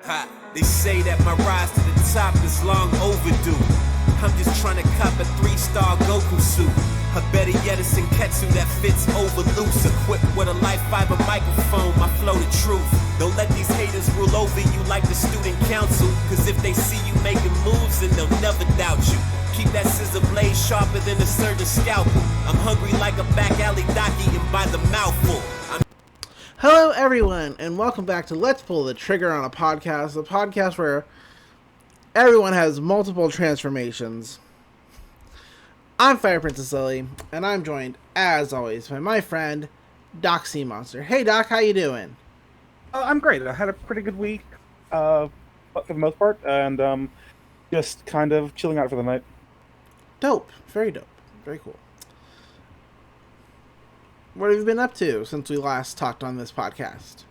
Ha, they say that my rise to the top is long overdue. I'm just trying to cop a 3-star Goku suit. A better yet a Sanketsu that fits over loose. Equipped with a light fiber microphone, my flow the truth. Don't let these haters rule over you like the student council. Cause if they see you making moves, then they'll never doubt you. Keep that scissor blade sharper than a surgeon's scalpel. I'm hungry like a back alley doc eating by the mouthful. Hello everyone, and welcome back to Let's Pull the Trigger on a podcast where everyone has multiple transformations. I'm Fire Princess Lily, and I'm joined, as always, by my friend, Doc Sea Monster. Hey Doc, how you doing? I'm great. I had a pretty good week, for the most part, and just kind of chilling out for the night. Dope. Very dope. Very cool. What have you been up to since we last talked on this podcast?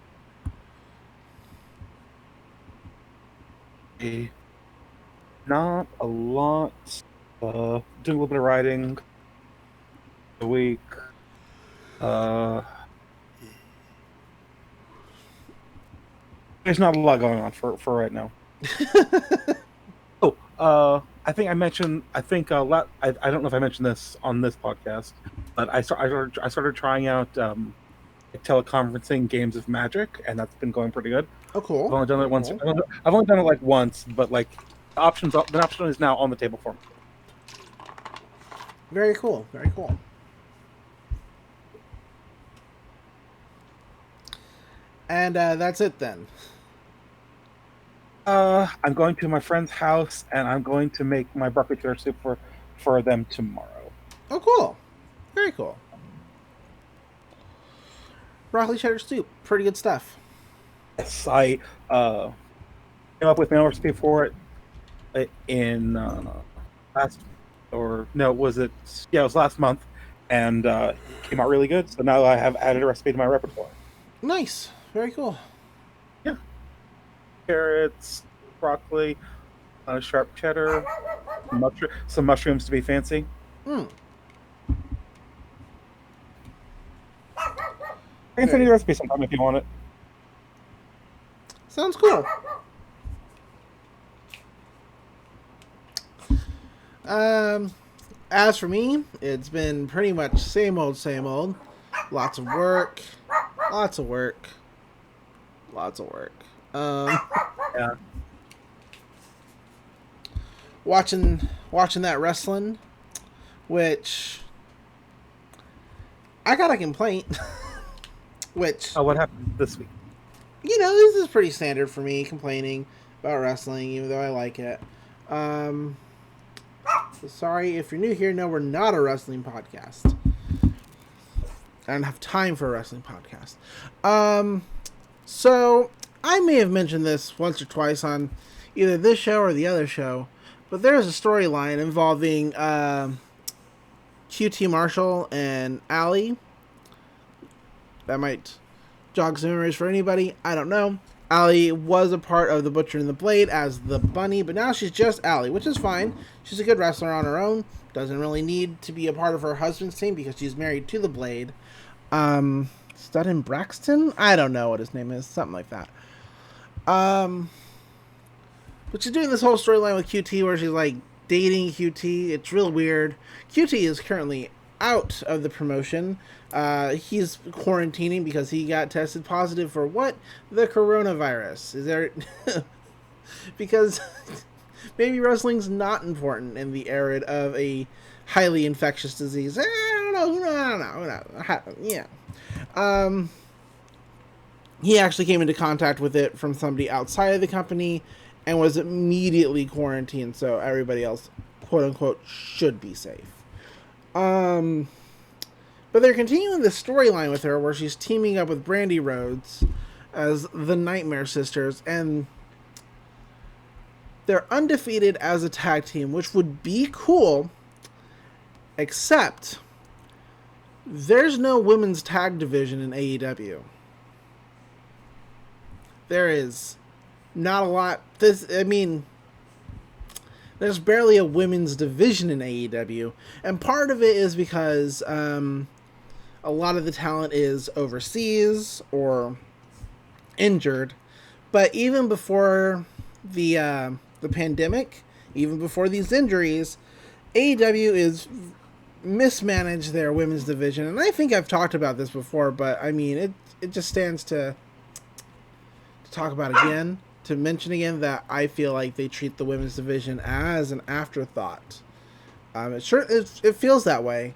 Not a lot. Doing a little bit of writing a week. There's not a lot going on for right now. I think I mentioned. I don't know if I mentioned this on this podcast, but I started trying out teleconferencing games of Magic, and that's been going pretty good. Oh, cool. I've only done it once. I've only done it like once, but like the option is now on the table for me. Very cool. Very cool. And that's it then. I'm going to my friend's house, and I'm going to make my broccoli cheddar soup for them tomorrow. Oh, cool. Very cool. Broccoli cheddar soup. Pretty good stuff. Yes, I came up with my own recipe for it in it was last month, and it came out really good. So now I have added a recipe to my repertoire. Nice. Very cool. Yeah. Carrots, broccoli, sharp cheddar, some mushrooms to be fancy. Mm. I can send you the recipe sometime if you want it. Sounds cool. As for me, it's been pretty much same old. Lots of work. Yeah. Watching that wrestling, which I got a complaint. Which what happened this week? This is pretty standard for me, complaining about wrestling, even though I like it. So sorry if you're new here. No, we're not a wrestling podcast. I don't have time for a wrestling podcast. So I may have mentioned this once or twice on either this show or the other show, but there's a storyline involving QT Marshall and Allie. That might jog some memories for anybody. I don't know. Allie was a part of the Butcher and the Blade as the bunny, but now she's just Allie, which is fine. She's a good wrestler on her own. Doesn't really need to be a part of her husband's team because she's married to the Blade. Studden Braxton? I don't know what his name is. Something like that. But she's doing this whole storyline with QT where she's like dating QT. It's real weird. QT is currently out of the promotion. He's quarantining because he got tested positive for what? The coronavirus. Is there... because maybe wrestling's not important in the era of a highly infectious disease. I don't know. Yeah. He actually came into contact with it from somebody outside of the company and was immediately quarantined, so everybody else, quote-unquote, should be safe. But they're continuing the storyline with her where she's teaming up with Brandy Rhodes as the Nightmare Sisters, and they're undefeated as a tag team, which would be cool, except there's no women's tag division in AEW. There is not a lot. There's barely a women's division in AEW, and part of it is because a lot of the talent is overseas or injured, But even before the pandemic, even before these injuries, AEW is mismanaged their women's division, and I think I've talked about this before, but I mean it just stands to talk about again, to mention again that I feel like they treat the women's division as an afterthought. It feels that way.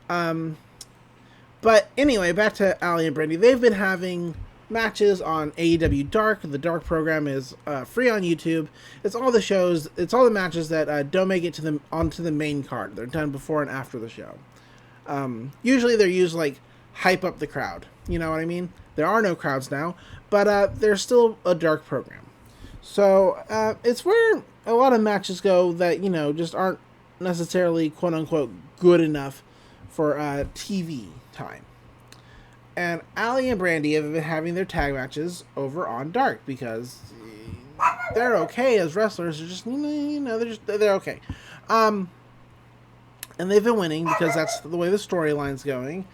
But anyway, back to Allie and Brandy. They've been having matches on AEW Dark. The Dark program is free on YouTube. It's all the shows. It's all the matches that don't make it onto the main card. They're done before and after the show. Usually they're used like hype up the crowd. You know what I mean? There are no crowds now, but there's still a Dark program. So it's where a lot of matches go that, you know, just aren't necessarily quote unquote good enough for TV time. And Allie and Brandy have been having their tag matches over on Dark because they're okay as wrestlers. They're just, you know, they're okay. And they've been winning because that's the way the storyline's going.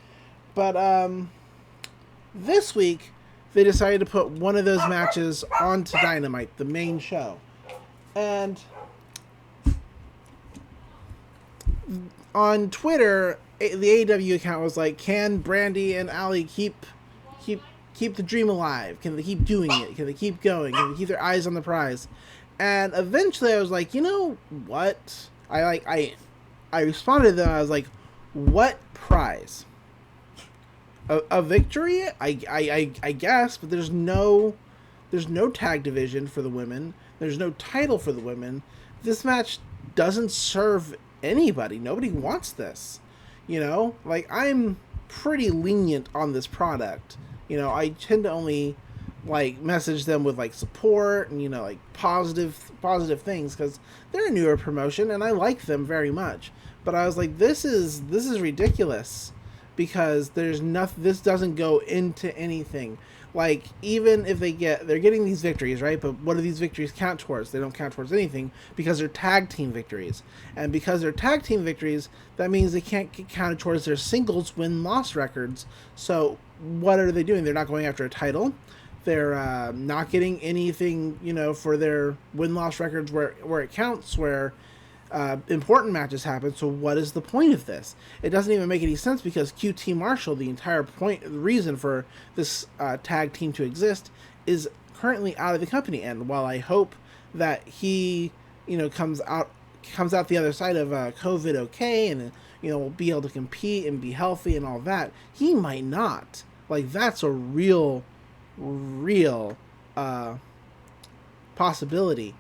But this week they decided to put one of those matches onto Dynamite, the main show. And on Twitter, the AEW account was like, "Can Brandy and Allie keep the dream alive? Can they keep doing it? Can they keep going? Can they keep their eyes on the prize?" And eventually, I was like, you know what? I responded to them. I was like, "What prize? A victory? I guess, but there's no tag division for the women. There's no title for the women. This match doesn't serve anybody. Nobody wants this." You know, like, I'm pretty lenient on this product. You know, I tend to only like message them with like support and, you know, like positive things because they're a newer promotion and I like them very much. But I was like, this is ridiculous because there's nothing. This doesn't go into anything. Like, even if they're getting these victories, right? But what do these victories count towards? They don't count towards anything because they're tag team victories. And because they're tag team victories, that means they can't get counted towards their singles win-loss records. So what are they doing? They're not going after a title. They're not getting anything, you know, for their win-loss records where it counts, where important matches happen. So what is the point of this? It doesn't even make any sense because QT Marshall, the entire reason for this tag team to exist, is currently out of the company. And while I hope that he, you know, comes out the other side of COVID okay, and, you know, will be able to compete and be healthy and all that, he might not. Like, that's a real possibility.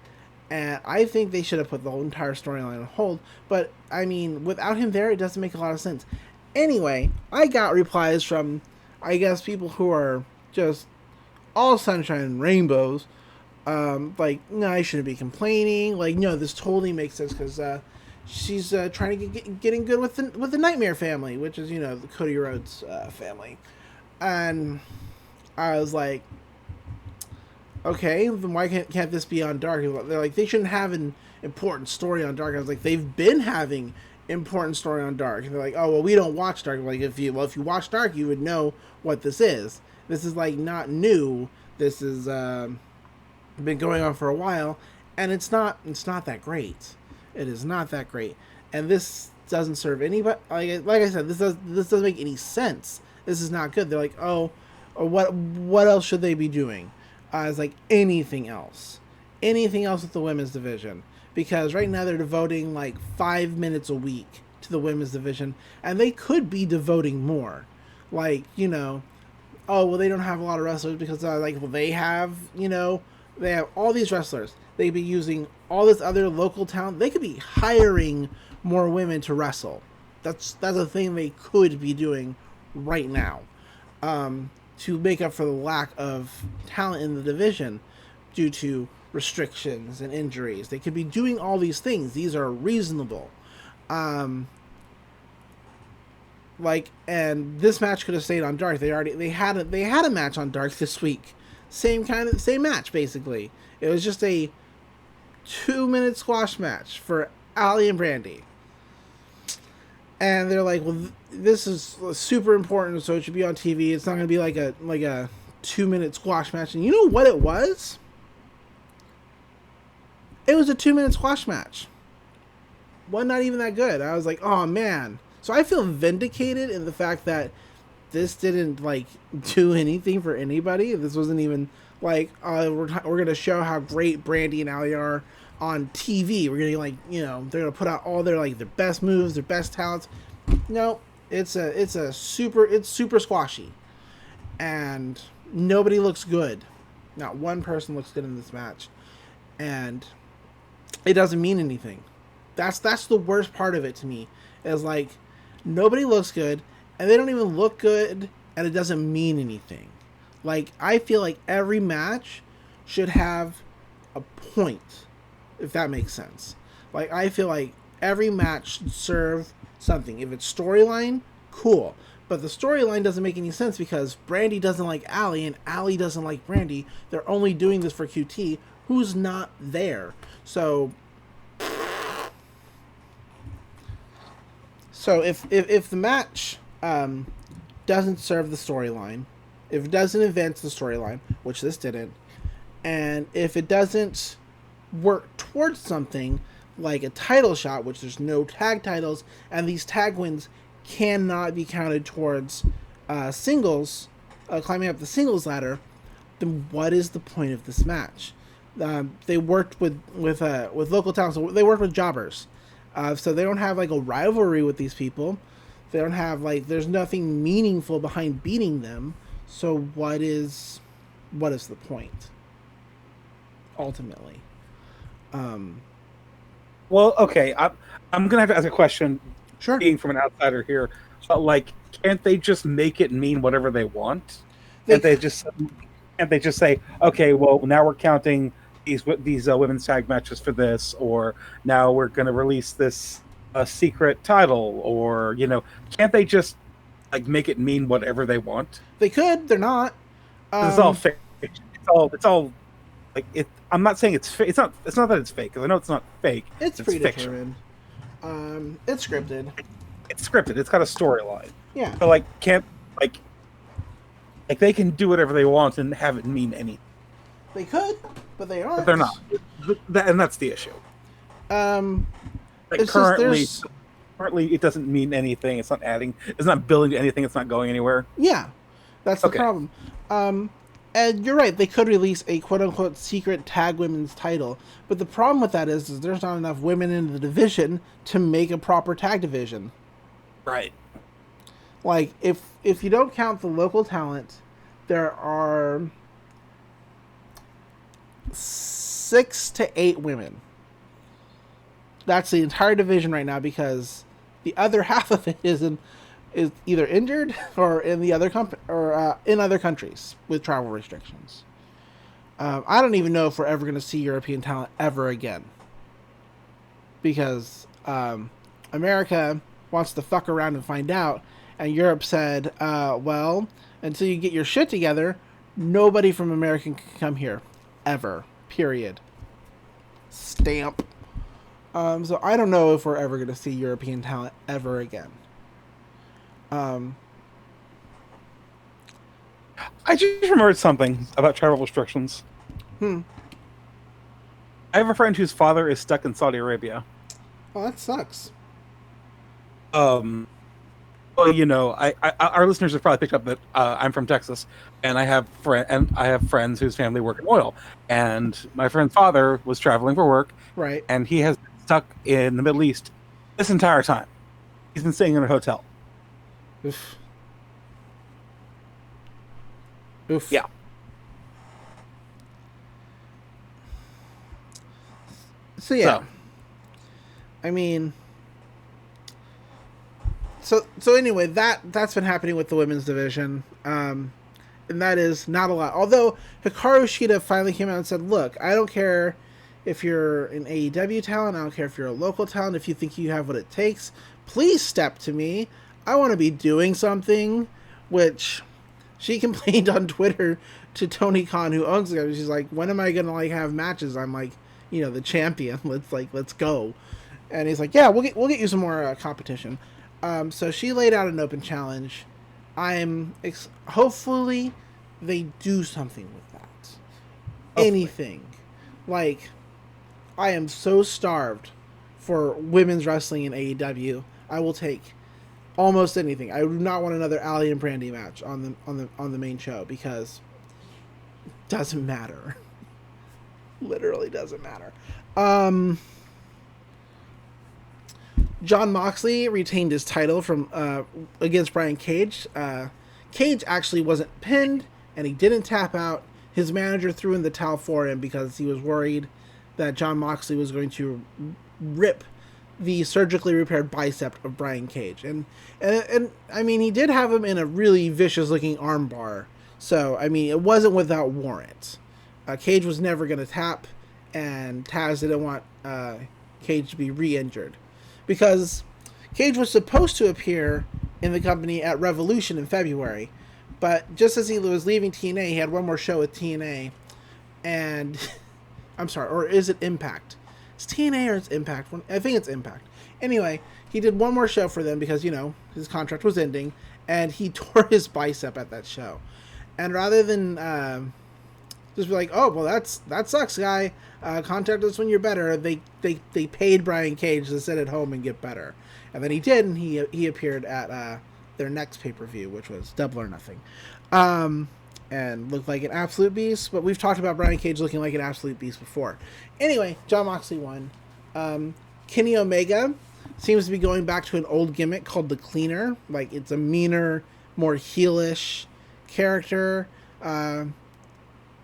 And I think they should have put the whole entire storyline on hold. But, I mean, without him there, it doesn't make a lot of sense. Anyway, I got replies from, I guess, people who are just all sunshine and rainbows. Like, no, I shouldn't be complaining. Like, no, this totally makes sense because she's trying to getting good with the Nightmare family, which is, you know, the Cody Rhodes family. And I was like, okay, then why can't this be on Dark? They're like, they shouldn't have an important story on Dark. I was like, they've been having important story on Dark. And they're like, oh, well, we don't watch Dark. Like, if you watch Dark, you would know what this is. This is, like, not new. This is been going on for a while, and it's not that great. It is not that great. And this doesn't serve anybody. Like I said, this doesn't make any sense. This is not good. They're like, oh, what else should they be doing? It's like anything else with the women's division, because right now they're devoting like 5 minutes a week to the women's division, and they could be devoting more. Like, you know, oh, well, they don't have a lot of wrestlers because like, well, they have all these wrestlers. They'd be using all this other local talent. They could be hiring more women to wrestle. That's a thing they could be doing right now. To make up for the lack of talent in the division due to restrictions and injuries. They could be doing all these things. These are reasonable. And this match could have stayed on Dark. They had a match on Dark this week. Same match, basically. It was just a 2-minute squash match for Allie and Brandy. And they're like, well, this is super important, so it should be on TV. It's not going to be like a 2-minute squash match. And you know what it was? It was a 2-minute squash match. One not even that good. I was like, oh man. So I feel vindicated in the fact that this didn't like do anything for anybody. This wasn't even like we're gonna show how great Brandy and Allie are on TV. We're gonna like they're gonna put out all their best moves, their best talents. No, it's super squashy, and nobody looks good. Not one person looks good in this match, and it doesn't mean anything. That's the worst part of it to me. Is like nobody looks good, and they don't even look good, and it doesn't mean anything. Like I feel like every match should have a point, if that makes sense. Like I feel like every match should serve something. If it's storyline, cool. But the storyline doesn't make any sense because Brandy doesn't like Allie, and Allie doesn't like Brandy. They're only doing this for QT, who's not there. So if the match doesn't serve the storyline, if it doesn't advance the storyline, which this didn't, and if it doesn't work towards something like a title shot, which there's no tag titles, and these tag wins cannot be counted towards singles, climbing up the singles ladder, then what is the point of this match? They worked with local talents. So they worked with jobbers. So they don't have like a rivalry with these people. They don't have there's nothing meaningful behind beating them. So what is the point? Ultimately. Well, okay, I'm gonna have to ask a question. Sure. Being from an outsider here, but can't they just make it mean whatever they want? Can't they just say, okay, well now we're counting these women's tag matches for this, or now we're going to release this secret title, or can't they just make it mean whatever they want? They could. They're not. It's all fake. It's all it. I'm not saying it's fake. It's not that it's fake, because I know it's not fake. It's predetermined. It's scripted. It's scripted. It's got a storyline. Yeah. But can't they can do whatever they want and have it mean anything. They could, but they aren't. But they're not, and that's the issue. Currently, it doesn't mean anything. It's not adding. It's not building to anything. It's not going anywhere. Yeah, that's the problem. And you're right. They could release a quote unquote secret tag women's title, but the problem with that is there's not enough women in the division to make a proper tag division. Right. If you don't count the local talent, there are 6 to 8 women. That's the entire division right now, because the other half of it is either injured or in the other in other countries with travel restrictions. I don't even know if we're ever going to see European talent ever again, because America wants to fuck around and find out, and Europe said, well, until you get your shit together, nobody from America can come here ever. Period. Stamp. So I don't know if we're ever going to see European talent ever again. I just remembered something about travel restrictions. I have a friend whose father is stuck in Saudi Arabia. Oh, that sucks. Well, our listeners have probably picked up that I'm from Texas, and I have friends whose family work in oil. And my friend's father was traveling for work, right? And he has been stuck in the Middle East this entire time. He's been staying in a hotel. Oof. Yeah. So yeah. I mean, so anyway, that's been happening with the women's division, and that is not a lot. Although Hikaru Shida finally came out and said, "Look, I don't care if you're an AEW talent. I don't care if you're a local talent. If you think you have what it takes, please step to me. I want to be doing something." Which she complained on Twitter to Tony Khan, who owns the company. She's like, "When am I gonna have matches? I'm like, the champion. Let's go." And he's like, "Yeah, we'll get you some more competition." So she laid out an open challenge. Hopefully they do something with that. Hopefully. Anything. I am so starved for women's wrestling in AEW. I will take almost anything. I do not want another Allie and Brandy match on the main show because it doesn't matter. Literally doesn't matter. Jon Moxley retained his title from against Brian Cage. Cage actually wasn't pinned, and he didn't tap out. His manager threw in the towel for him because he was worried that Jon Moxley was going to rip the surgically repaired bicep of Brian Cage. And I mean, he did have him in a really vicious-looking armbar. So, I mean, it wasn't without warrant. Cage was never going to tap, and Taz didn't want Cage to be re-injured. Because Cage was supposed to appear in the company at Revolution in February, but just as he was leaving TNA, he had one more show with TNA, and I'm sorry, or is it Impact? It's TNA or it's Impact? I think it's Impact. Anyway, he did one more show for them because, you know, his contract was ending, and he tore his bicep at that show. And rather than just be like, oh, well, that sucks, guy. Contact us when you're better. They paid Brian Cage to sit at home and get better. And then he did, and he appeared at their next pay-per-view, which was Double or Nothing. And looked like an absolute beast. But we've talked about Brian Cage looking like an absolute beast before. Anyway, Jon Moxley won. Kenny Omega seems to be going back to an old gimmick called the Cleaner. Like, it's a meaner, more heelish character.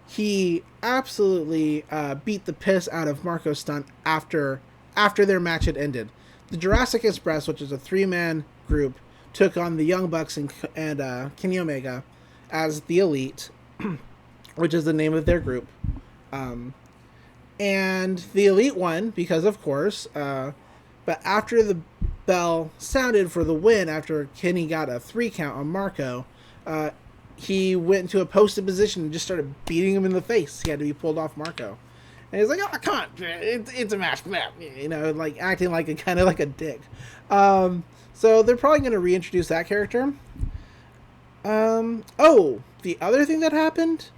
He absolutely beat the piss out of Marco Stunt after their match had ended. The Jurassic Express, which is a 3-man group, took on the Young Bucks and Kenny Omega as the Elite, which is the name of their group. And the Elite won because, of course, but after the bell sounded for the win, after Kenny got a 3 count on Marco, he went into a posted position and just started beating him in the face. He had to be pulled off Marco. And he's like, oh, come on, it's a match. You know, like acting like kind of like a dick. So they're probably going to reintroduce that character. Oh, the other thing that happened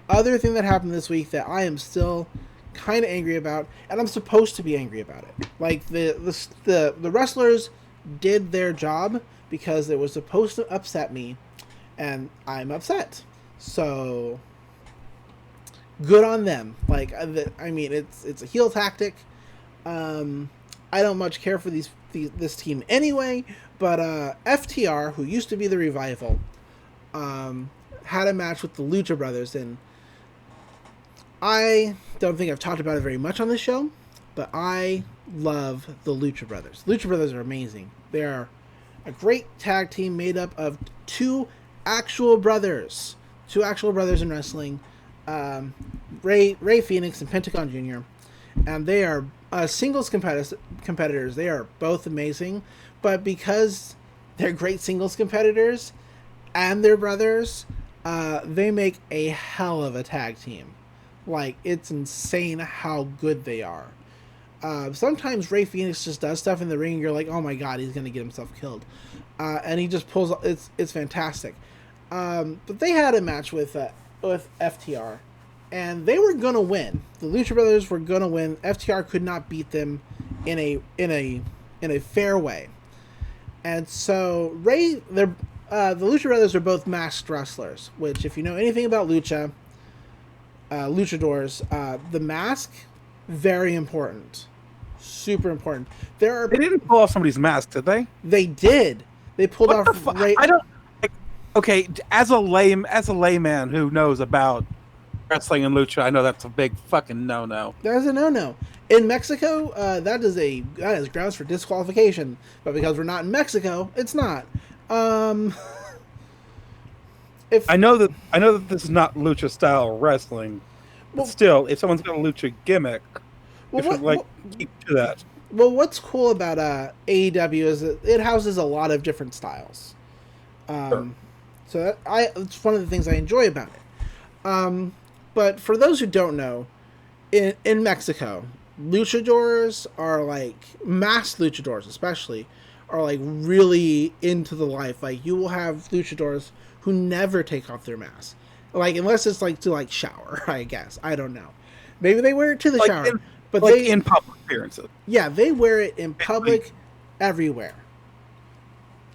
this week that I am still kind of angry about, and I'm supposed to be angry about it. Like, the wrestlers did their job because it was supposed to upset me, and I'm upset. So good on them. Like, I mean, it's a heel tactic. I don't much care for this team anyway, but FTR, who used to be the Revival, had a match with the Lucha Brothers, and I don't think I've talked about it very much on this show, but I love the Lucha Brothers. Lucha Brothers are amazing. They are a great tag team made up of two actual brothers in wrestling, Ray Phoenix and Pentagon Jr., and they are singles competitors. They are both amazing, but because they're great singles competitors and they're brothers, they make a hell of a tag team. Like, it's insane how good they are. Sometimes Ray Phoenix just does stuff in the ring and you're like, oh my god, he's gonna get himself killed, and he just pulls. It's fantastic. But they had a match with FTR, and they were gonna win. The Lucha Brothers were gonna win. FTR could not beat them in a fair way, and so the Lucha Brothers are both masked wrestlers. Which, if you know anything about luchadors, the mask, very important, super important. They didn't pull off somebody's mask, did they? They did. They pulled off. I don't. Okay, as a layman who knows about wrestling and lucha, I know that's a big fucking no-no. That is a no-no. In Mexico, that is grounds for disqualification. But because we're not in Mexico, it's not. I know that this is not lucha style wrestling, but still, if someone's got a lucha gimmick, you should keep to that. Well, what's cool about AEW is that it houses a lot of different styles. Sure. So it's one of the things I enjoy about it. But for those who don't know, in Mexico, luchadors are like, masked luchadors especially, are like really into the life. Like, you will have luchadors who never take off their mask. Like, unless it's like to like shower, I guess. I don't know. Maybe they wear it to the shower. But like they in public appearances. Yeah, they wear it in public everywhere.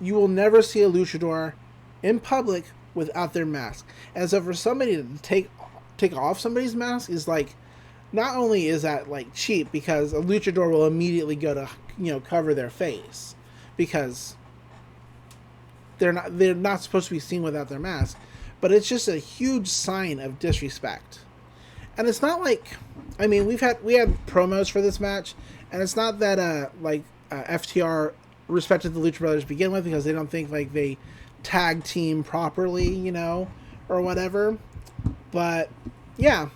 You will never see a luchador in public without their mask. And so for somebody to take off somebody's mask is like, not only is that like cheap, because a luchador will immediately go to, you know, cover their face because they're not supposed to be seen without their mask, but it's just a huge sign of disrespect. And it's not like, I mean, we had promos for this match, and it's not that FTR respected the Lucha Brothers to begin with, because they don't think like they tag team properly, you know, or whatever. But yeah,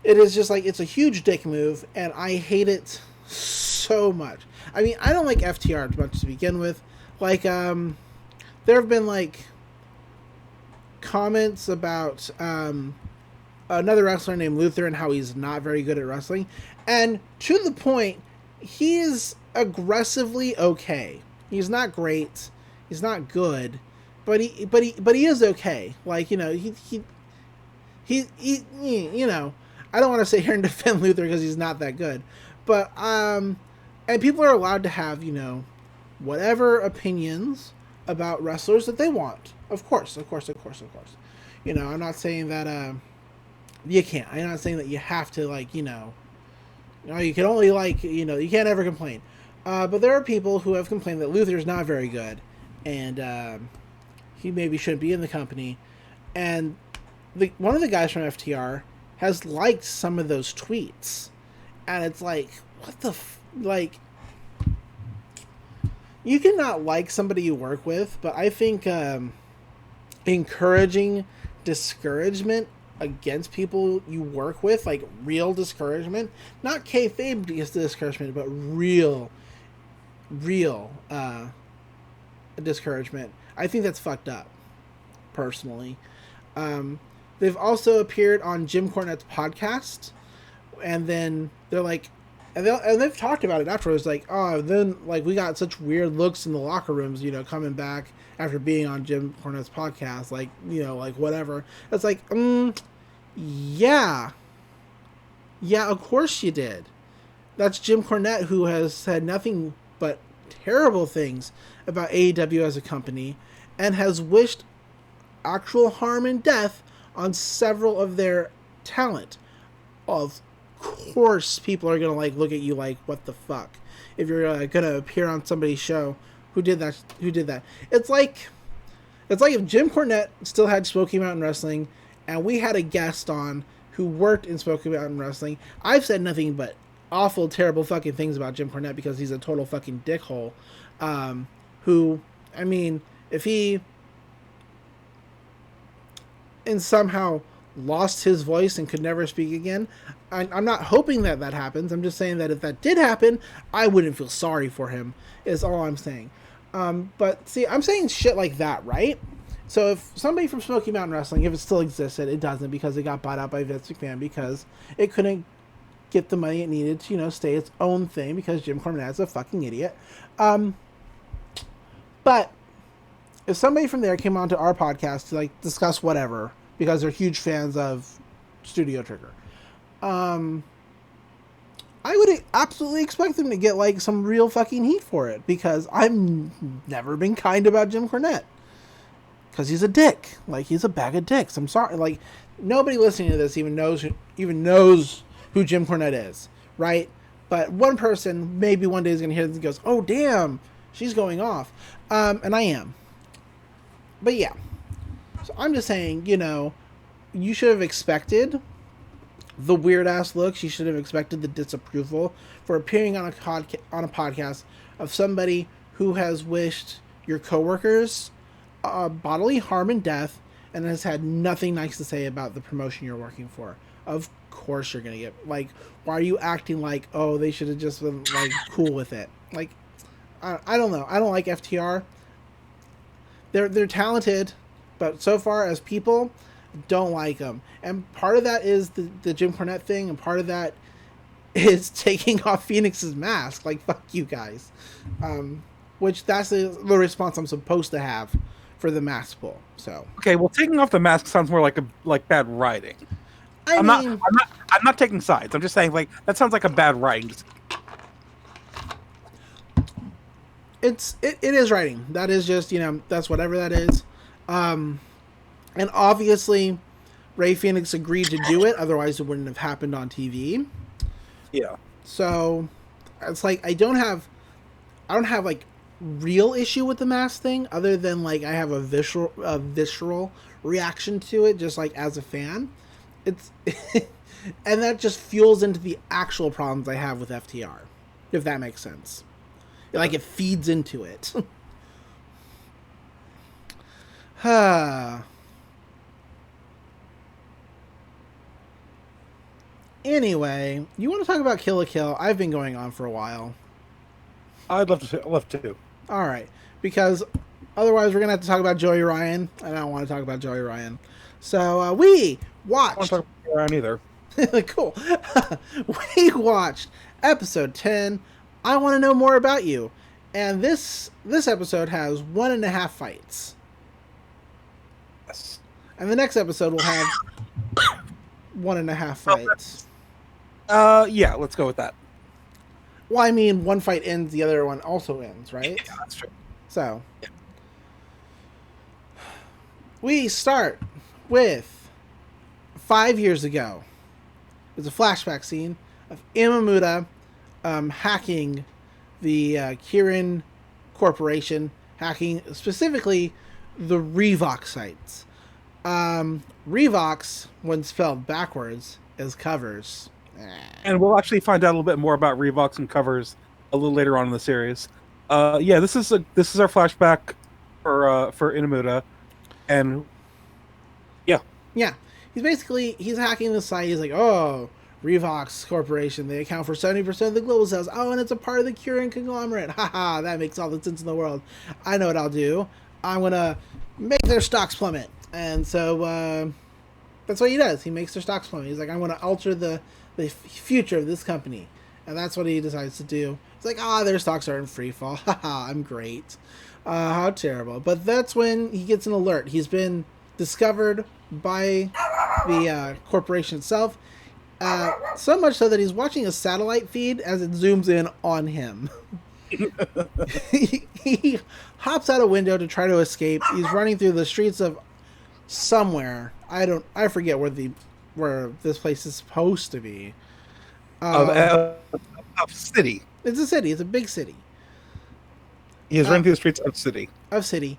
it is just like, it's a huge dick move, and I hate it so much. I mean, I don't like FTR much to begin with. Like, there have been like comments about another wrestler named Luther and how he's not very good at wrestling, and to the point, he is aggressively okay. He's not great, he's not good, but he is okay. Like, you know, he you know, I don't want to sit here and defend Luther because he's not that good, but and people are allowed to have, you know, whatever opinions about wrestlers that they want. Of course. You know, I'm not saying that you can't. I'm not saying that you have to, like, you know, you can only, like, you know, you can't ever complain. But there are people who have complained that Luther's not very good, and he maybe shouldn't be in the company. And one of the guys from FTR has liked some of those tweets, and it's like, what the like, you cannot like somebody you work with, but I think encouraging discouragement against people you work with, like real discouragement, not kayfabe discouragement, but real discouragement, I think that's fucked up, personally. They've also appeared on Jim Cornette's podcast, and then they're like, and they've talked about it afterwards, like, oh, then, like, we got such weird looks in the locker rooms, you know, coming back after being on Jim Cornette's podcast, like, you know, like, whatever. It's like, yeah, of course you did. That's Jim Cornette, who has said nothing but terrible things about AEW as a company, and has wished actual harm and death on several of their talent. Of course people are gonna, like, look at you like, what the fuck, if you're gonna appear on somebody's show who did that. It's like if Jim Cornette still had Smoky Mountain Wrestling and we had a guest on who worked in Smoky Mountain Wrestling. I've said nothing but awful, terrible fucking things about Jim Cornette because he's a total fucking dickhole, who, I mean, if he and somehow lost his voice and could never speak again, I'm not hoping that happens. I'm just saying that if that did happen, I wouldn't feel sorry for him, is all I'm saying. But see, I'm saying shit like that, right? So if somebody from Smoky Mountain Wrestling, if it still existed, it doesn't, because it got bought out by Vince McMahon because it couldn't get the money it needed to, you know, stay its own thing, because Jim Cornette's a fucking idiot. But if somebody from there came onto our podcast to, like, discuss whatever, because they're huge fans of Studio Trigger, I would absolutely expect them to get, like, some real fucking heat for it, because I've never been kind about Jim Cornette, because he's a dick. Like, he's a bag of dicks. I'm sorry. Like, nobody listening to this even knows who Jim Cornette is, right? But one person maybe one day is going to hear this and goes, oh, damn, she's going off. And I am. But yeah. So I'm just saying, you know, you should have expected the weird-ass looks. You should have expected the disapproval for appearing on a podcast of somebody who has wished your coworkers bodily harm and death and has had nothing nice to say about the promotion you're working for. Of course you're going to get, like, why are you acting like, oh, they should have just been, like, cool with it? Like, I don't know. I don't like FTR. They're talented, but so far as people, don't like them. And part of that is the Jim Cornette thing, and part of that is taking off Phoenix's mask. Like, fuck you guys. Which that's the response I'm supposed to have for the mask pull. So okay, well, taking off the mask sounds more like bad writing. I I'm mean, I'm not taking sides. I'm just saying, like, that sounds like a bad writing. it is writing. That is just, that's whatever that is. And obviously, Ray Phoenix agreed to do it, otherwise it wouldn't have happened on TV. Yeah. So it's like I don't have like real issue with the mask thing, other than like I have a visceral reaction to it, just like as a fan. It's and that just fuels into the actual problems I have with FTR, if that makes sense. Like it feeds into it. Anyway, you want to talk about Kill la Kill? I've been going on for a while. I'd love to. Love to. All right, because otherwise we're gonna have to talk about Joey Ryan, and I don't want to talk about Joey Ryan. So we watched. I don't want to talk about either. Cool. We watched episode 10. I want to know more about you, and this episode has 1.5 fights, Yes. and the next episode will have 1.5 fights. Yeah. Let's go with that. Well, I mean, one fight ends, the other one also ends, right? Yeah, that's true. So, we start with 5 years ago. There's a flashback scene of Inumuta hacking the Kirin Corporation, hacking specifically the Revox sites. Revox, when spelled backwards, is covers. And we'll actually find out a little bit more about Revox and covers a little later on in the series. Yeah, this is our flashback for Inumuta, and Yeah, he's hacking the site. He's like, oh, Revox Corporation, they account for 70% of the global sales. Oh, and it's a part of the Kirin conglomerate. Haha, that makes all the sense in the world. I know what I'll do. I'm gonna make their stocks plummet. And so that's what he does. He makes their stocks plummet. He's like, I'm gonna alter the future of this company. And that's what he decides to do. It's like, their stocks are in free fall. Haha, I'm great. How terrible. But that's when he gets an alert. He's been discovered by the corporation itself. So much so that he's watching a satellite feed as it zooms in on him. He hops out a window to try to escape. He's running through the streets of somewhere. I forget where this place is supposed to be. of city. It's a city. It's a big city. He is running through the streets of city.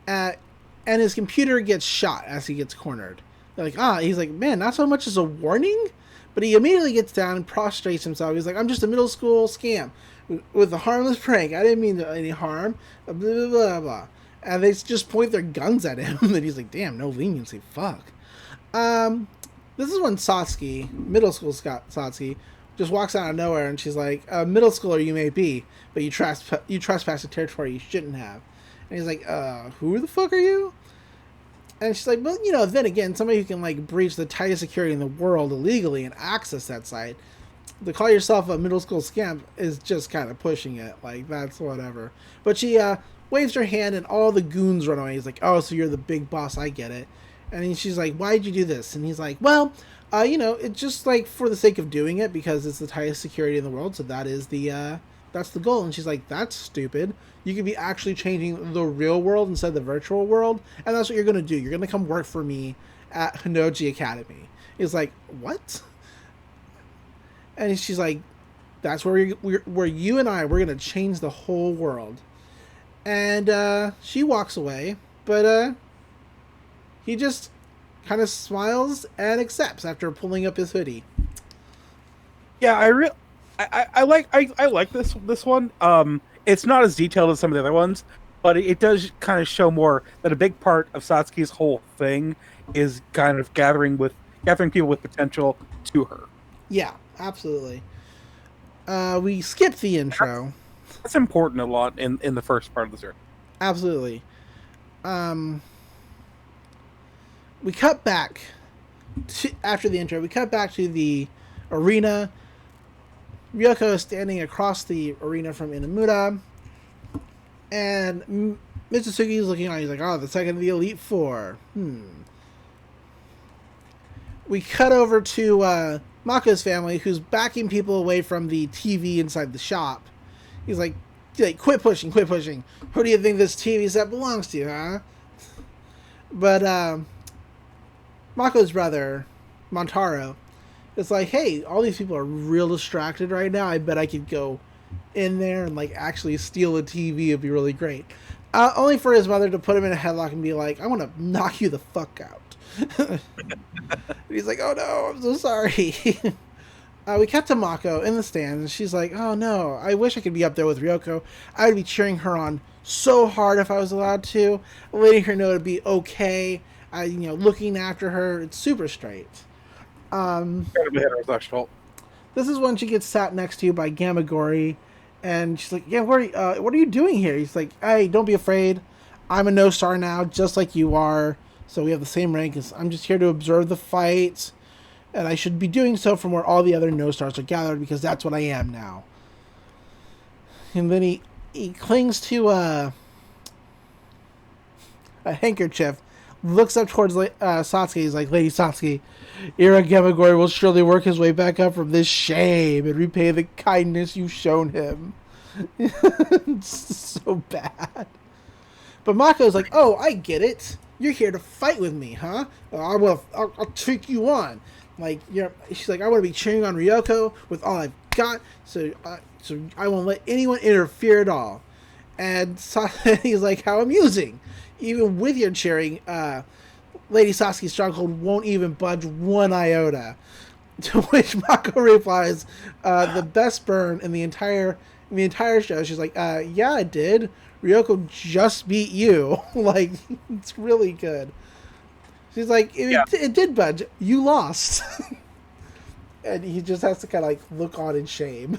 And his computer gets shot as he gets cornered. They're like, he's like, man, not so much as a warning, but he immediately gets down and prostrates himself. He's like, I'm just a middle school scam with a harmless prank. I didn't mean any harm. Blah, blah, blah, blah. And they just point their guns at him. And he's like, damn, no leniency. Fuck. This is when Satsuki, middle school Satsuki, just walks out of nowhere and she's like, middle schooler you may be, but you trespassed a territory you shouldn't have. And he's like, who the fuck are you? And she's like, well, then again, somebody who can like breach the tightest security in the world illegally and access that site, to call yourself a middle school scamp is just kind of pushing it. Like, that's whatever. But she waves her hand and all the goons run away. He's like, oh, so you're the big boss, I get it. And she's like, why'd you do this? And he's like, well, it's just like for the sake of doing it because it's the tightest security in the world. So that is that's the goal. And she's like, that's stupid. You could be actually changing the real world instead of the virtual world. And that's what you're going to do. You're going to come work for me at Hinoji Academy. He's like, what? And she's like, that's where you and we're going to change the whole world. And she walks away, but he just kind of smiles and accepts after pulling up his hoodie. Yeah, I like this one. It's not as detailed as some of the other ones, but it does kind of show more that a big part of Satsuki's whole thing is kind of gathering people with potential to her. Yeah, absolutely. We skipped the intro. That's important a lot in the first part of the series. Absolutely. We cut back after the intro. We cut back to the arena. Ryuko is standing across the arena from Inumuta, and Mitsusuki is looking on. He's like, "Oh, the second of the Elite Four. we cut over to Mako's family, who's backing people away from the TV inside the shop. He's like, quit pushing, quit pushing. Who do you think this TV set belongs to, huh? But Mako's brother, Montaro, is like, hey, all these people are real distracted right now. I bet I could go in there and like actually steal a TV. It'd be really great. Only for his mother to put him in a headlock and be like, I want to knock you the fuck out. He's like, oh no, I'm so sorry. We cut to Mako in the stands, and she's like, oh no, I wish I could be up there with Ryuko. I would be cheering her on so hard if I was allowed to, letting her know it'd be okay, looking after her. It's super straight. Heterosexual. This is when she gets sat next to by Gamagori, and she's like, yeah, what are you doing here? He's like, hey, don't be afraid. I'm a no-star now, just like you are. So we have the same rank. I'm just here to observe the fight, and I should be doing so from where all the other no-stars are gathered, because that's what I am now. And then he clings to a handkerchief, looks up towards Satsuki. He's like, Lady Satsuki, Ira Gamagori will surely work his way back up from this shame and repay the kindness you've shown him. It's so bad. But Mako's like, oh, I get it. You're here to fight with me, huh? I'll take you on. Like, she's like, I want to be cheering on Ryuko with all I've got, so I won't let anyone interfere at all. And he's like, how amusing. Even with your cheering, Lady Satsuki's stronghold won't even budge one iota. To which Mako replies, the best burn in the entire show. She's like, yeah, I did. Ryuko just beat you. Like, it's really good. She's like, it did budge. You lost. And he just has to kind of like look on in shame.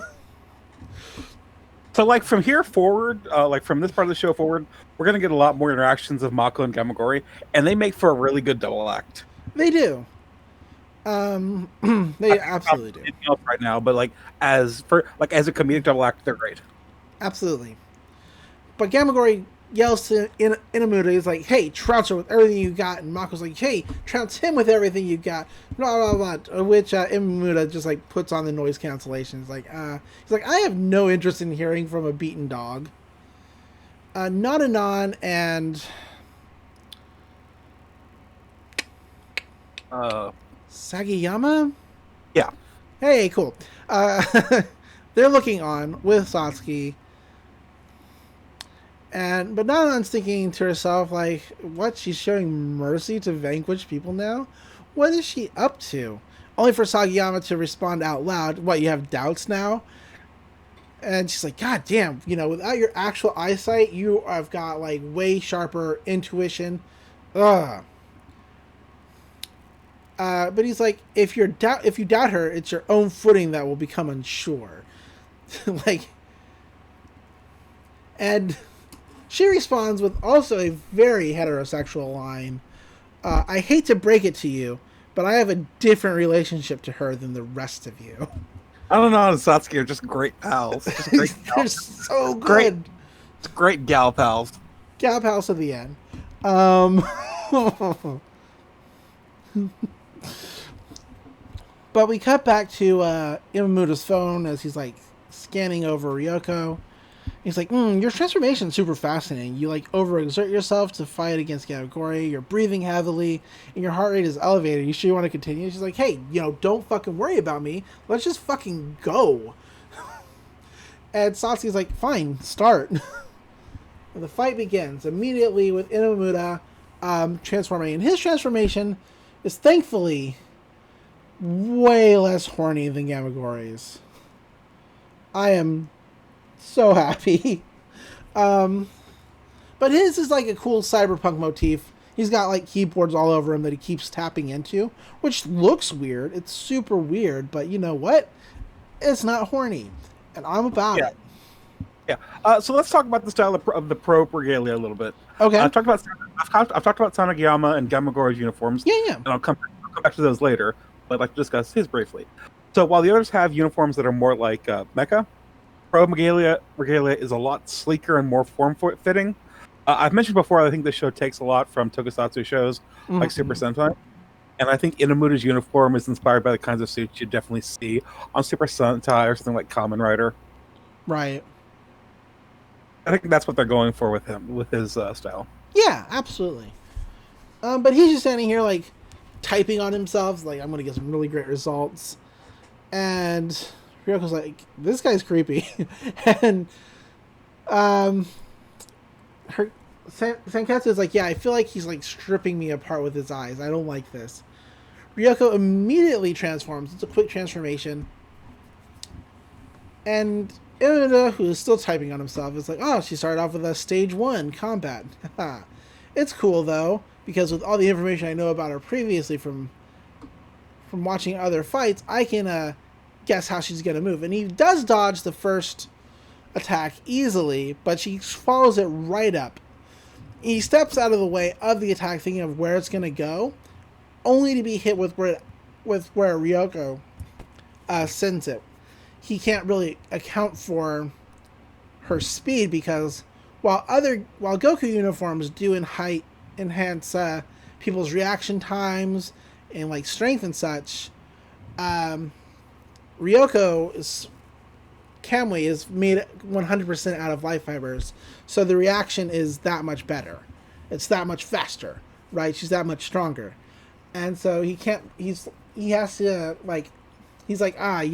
So, like, from here forward, from this part of the show forward, we're going to get a lot more interactions of Mako and Gamagori, and they make for a really good double act. They do. They absolutely do. Right now, but as a comedic double act, they're great. Absolutely. But Gamagori yells to Inumuta. He's like, hey, trounce her with everything you got. And Mako's like, hey, trounce him with everything you got. Blah, blah, blah. Which Inumuta just like puts on the noise cancellation. He's like, I have no interest in hearing from a beaten dog. Nononon and Sagayama? Yeah. Hey, cool. They're looking on with Satsuki. But Nonon's thinking to herself, like, what? She's showing mercy to vanquish people now? What is she up to? Only for Sagayama to respond out loud, what, you have doubts now? And she's like, God damn, without your actual eyesight, you have got, like, way sharper intuition. Ugh. But he's like, if you doubt her, it's your own footing that will become unsure. And she responds with also a very heterosexual line. I hate to break it to you, but I have a different relationship to her than the rest of you. I don't know, and Satsuki are just great pals. Just great They're so good. Great gal pals. Gal pals to the end. But we cut back to Inumuta's phone as he's like scanning over Ryuko. He's like, your transformation's super fascinating. You like overexert yourself to fight against Gamagori. You're breathing heavily, and your heart rate is elevated. You sure you want to continue? She's like, hey, don't fucking worry about me. Let's just fucking go. And Satsuki's like, fine, start. And the fight begins immediately with Inumuta transforming. And his transformation is thankfully way less horny than Gamagori's. I am so happy. But his is like a cool cyberpunk motif. He's got like keyboards all over him that he keeps tapping into, which looks weird. It's super weird, but you know what? It's not horny, and I'm about it. Yeah. So let's talk about the style of the pro regalia a little bit. Okay. I've talked about Sanagiyama and Gamagori's uniforms. Yeah. And I'll come back to those later, but I'd like to discuss his briefly. So while the others have uniforms that are more like mecha, Pro Regalia is a lot sleeker and more form-fitting. I've mentioned before, I think this show takes a lot from tokusatsu shows like Super Sentai. And I think Inumuta's uniform is inspired by the kinds of suits you definitely see on Super Sentai or something like Kamen Rider. Right. I think that's what they're going for with him, with his style. Yeah, absolutely. But he's just standing here, like, typing on himself, like, I'm going to get some really great results. And Ryoko's like, this guy's creepy. And Sanketsu is like, yeah, I feel like he's, like, stripping me apart with his eyes. I don't like this. Ryuko immediately transforms. It's a quick transformation. And Inumuta, who is still typing on himself, is like, oh, she started off with a stage 1 combat. It's cool, though, because with all the information I know about her previously from watching other fights, I can guess how she's going to move. And he does dodge the first attack easily, but she follows it right up. He steps out of the way of the attack, thinking of where it's going to go, only to be hit with where Ryuko sends it. He can't really account for her speed because while Goku uniforms do enhance people's reaction times and like strength and such, Ryuko's Kamui is made 100% out of life fibers, so the reaction is that much better. It's that much faster, right? She's that much stronger, and so he has to like, he's like, I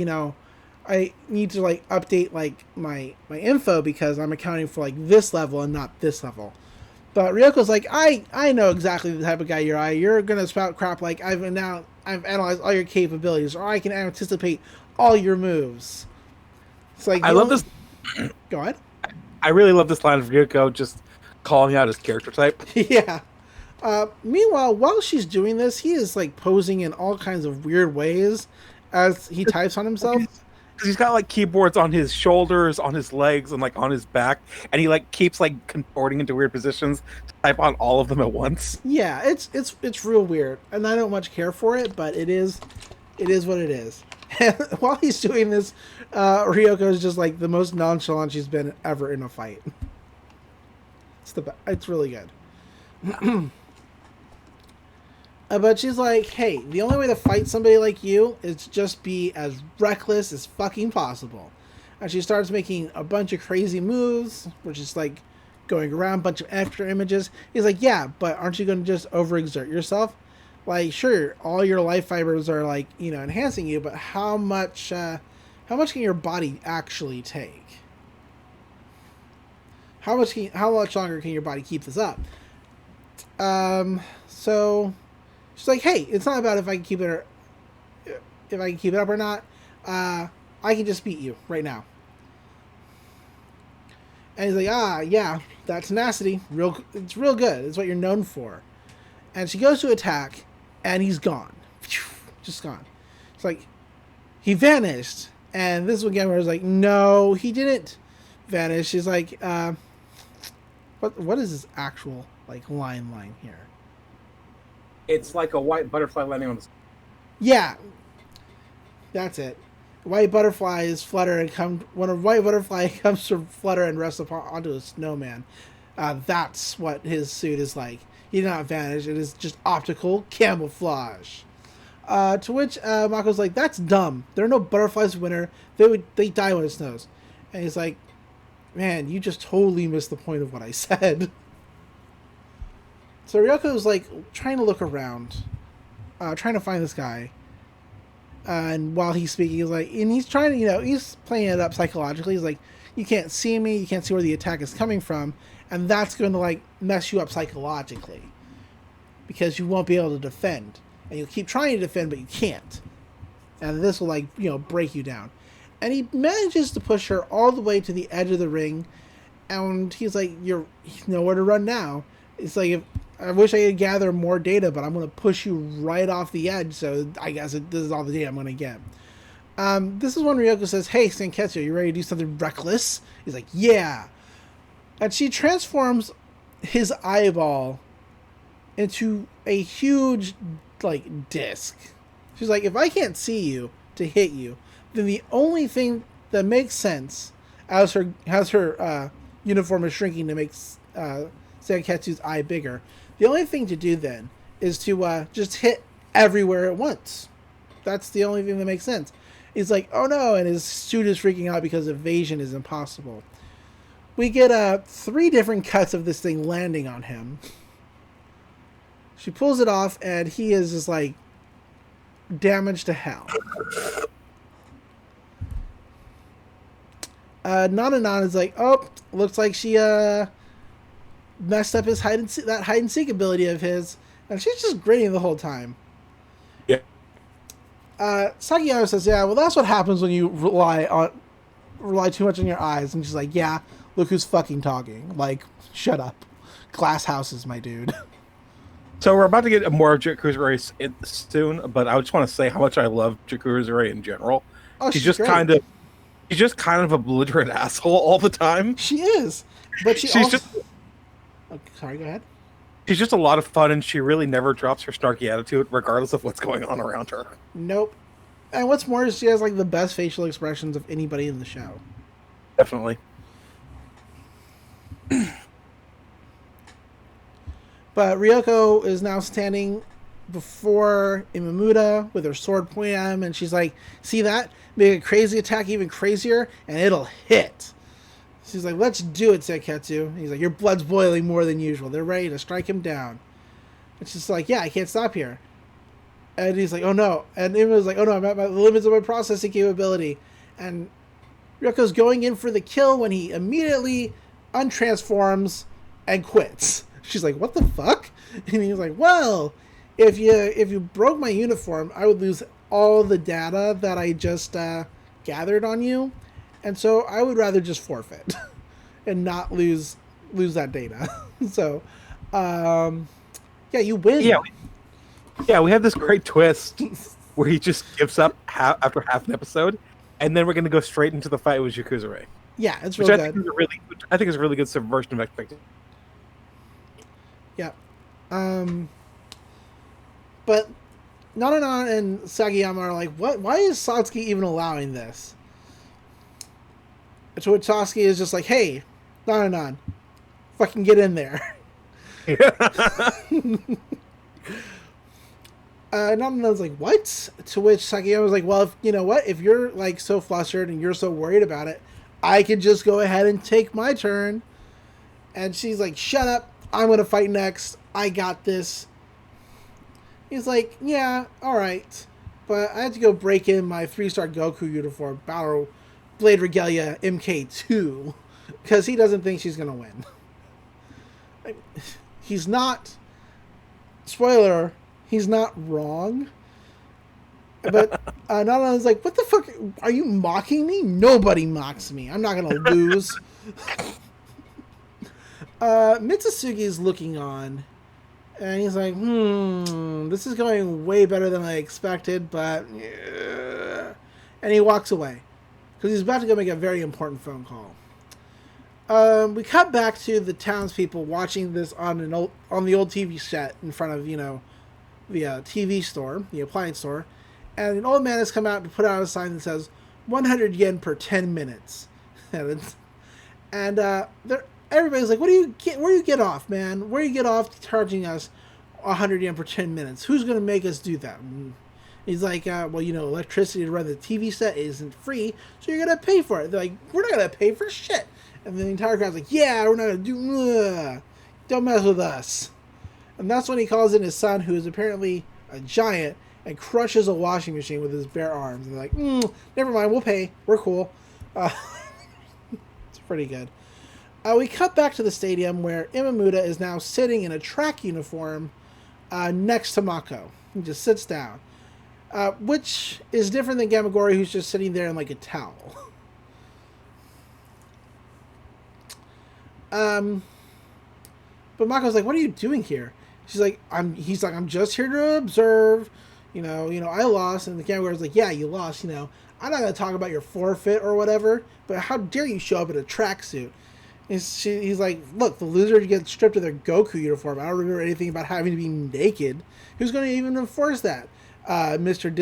need to like update like my info because I'm accounting for like this level and not this level. But Ryoko's like, I know exactly the type of guy you are. You're gonna spout crap like I've analyzed all your capabilities, or I can anticipate all your moves. It's like I love this. Go ahead. I really love this line of Ryuko just calling out his character type. Yeah. Meanwhile, while she's doing this, he is like posing in all kinds of weird ways as he types on himself. He's got like keyboards on his shoulders, on his legs, and like on his back, and he like keeps like contorting into weird positions to type on all of them at once. Yeah, it's real weird, and I don't much care for it, but it is what it is. And while he's doing this, Ryuko is just like the most nonchalant she's been ever in a fight. It's really good. But she's like, hey, the only way to fight somebody like you is just be as reckless as fucking possible. And she starts making a bunch of crazy moves, which is like going around, a bunch of extra images. He's like, yeah, but aren't you going to just overexert yourself? Like, sure, all your life fibers are like, enhancing you, but how much can your body actually take? How much longer can your body keep this up? So she's like, hey, it's not about if I can keep it up or not. I can just beat you right now. And he's like, yeah, that tenacity, it's real good. It's what you're known for. And she goes to attack, and he's gone. Just gone. It's like, he vanished. And this is again where I was like, no, he didn't vanish. She's like, what is his actual like line here? It's like a white butterfly landing on the... Yeah. That's it. White butterflies flutter when a white butterfly comes to flutter and rest onto a snowman. That's what his suit is like. He did not vanish. It is just optical camouflage. To which Mako's like, that's dumb. There are no butterflies in winter. They die when it snows. And he's like, man, you just totally missed the point of what I said. So Ryoko's like trying to look around, trying to find this guy. And while he's speaking, he's like, and he's trying to, he's playing it up psychologically. He's like, you can't see me, you can't see where the attack is coming from, and that's going to like mess you up psychologically because you won't be able to defend, and you'll keep trying to defend, but you can't, and this will like break you down. And he manages to push her all the way to the edge of the ring, and he's like, you're nowhere to run now. It's like, I wish I could gather more data, but I'm going to push you right off the edge, so I guess this is all the data I'm going to get. This is when Ryuko says, hey, Sanketsu, you ready to do something reckless? He's like, yeah. And she transforms his eyeball into a huge, like, disc. She's like, if I can't see you to hit you, then the only thing that makes sense as her uniform is shrinking to make Sanketsu's eye bigger, the only thing to do then is to just hit everywhere at once. That's the only thing that makes sense. He's like, oh no, and his suit is freaking out because evasion is impossible. We get 3 different cuts of this thing landing on him. She pulls it off, and he is just like damaged to hell. Nononon is like, oh, looks like she messed up his hide and seek ability of his, and she's just grinning the whole time. Yeah. Sakiyama says, yeah, well, that's what happens when you rely too much on your eyes. And she's like, yeah, look who's fucking talking. Like, shut up. Glass houses, my dude. So we're about to get more of Jakuzure soon, but I just want to say how much I love Jakuzure in general. Oh, she's just great. she's just kind of a belligerent asshole all the time. She is, but she's also... just. Oh, sorry, go ahead. She's just a lot of fun, and she really never drops her snarky attitude, regardless of what's going on around her. Nope. And what's more is she has like the best facial expressions of anybody in the show. Definitely. But Ryuko is now standing before Inumuta with her sword pointing at him, and she's like, see that? Make a crazy attack even crazier, and it'll hit. She's like, let's do it, Sanketsu. He's like, your blood's boiling more than usual. They're ready to strike him down. And she's like, yeah, I can't stop here. And he's like, oh no. And Inumuta's like, oh no, I'm at the limits of my processing capability. And Ryuko's going in for the kill when he immediately untransforms and quits. She's like, what the fuck? And he's like, well, if you broke my uniform, I would lose all the data that I just gathered on you. And so I would rather just forfeit and not lose that data. So, yeah, you win. Yeah, we have this great twist where he just gives up after half an episode, and then we're going to go straight into the fight with Jakuzure. Yeah, it's really good. I think it's a really good subversion of expectations. Yeah. But Nononon and Sagiyama are like, what? Why is Satsuki even allowing this? To which Satsuki is just like, hey, Nononon, fucking get in there. Nononon's like, what? To which Sakiyama was like, well, if, you know what? If you're like so flustered and you're so worried about it, I could just go ahead and take my turn. And she's like, shut up. I'm going to fight next. I got this. He's like, yeah, all right. But I had to go break in my 3-star Goku uniform, Battle Blade Regalia MK2, because he doesn't think she's going to win. He's not, spoiler, he's not wrong. But Nonon's like, what the fuck? Are you mocking me? Nobody mocks me. I'm not going to lose. Mitsusugi's looking on, and he's like, this is going way better than I expected, but yeah. And he walks away because he's about to go make a very important phone call. We cut back to the townspeople watching this on the old TV set in front of, the TV store, the appliance store, and an old man has come out to put out a sign that says 100 yen per 10 minutes. And everybody's like, where you get off, man? Where you get off charging us 100 yen per 10 minutes? Who's going to make us do that? And he's like, well, electricity to run the TV set isn't free, so you're going to pay for it. They're like, we're not going to pay for shit. And the entire crowd's like, yeah, we're not going to do, don't mess with us. And that's when he calls in his son, who is apparently a giant, and crushes a washing machine with his bare arms. And they're like, never mind, we'll pay. We're cool. It's pretty good. We cut back to the stadium where Inumuta is now sitting in a track uniform next to Mako. He just sits down. Which is different than Gamagori, who's just sitting there in like a towel. But Mako's like, what are you doing here? He's like, I'm just here to observe. I lost. And the Gamagori's like, yeah, you lost. I'm not going to talk about your forfeit or whatever, but how dare you show up in a tracksuit? He's like, look, the loser gets stripped of their Goku uniform. I don't remember anything about having to be naked. Who's going to even enforce that? Mr.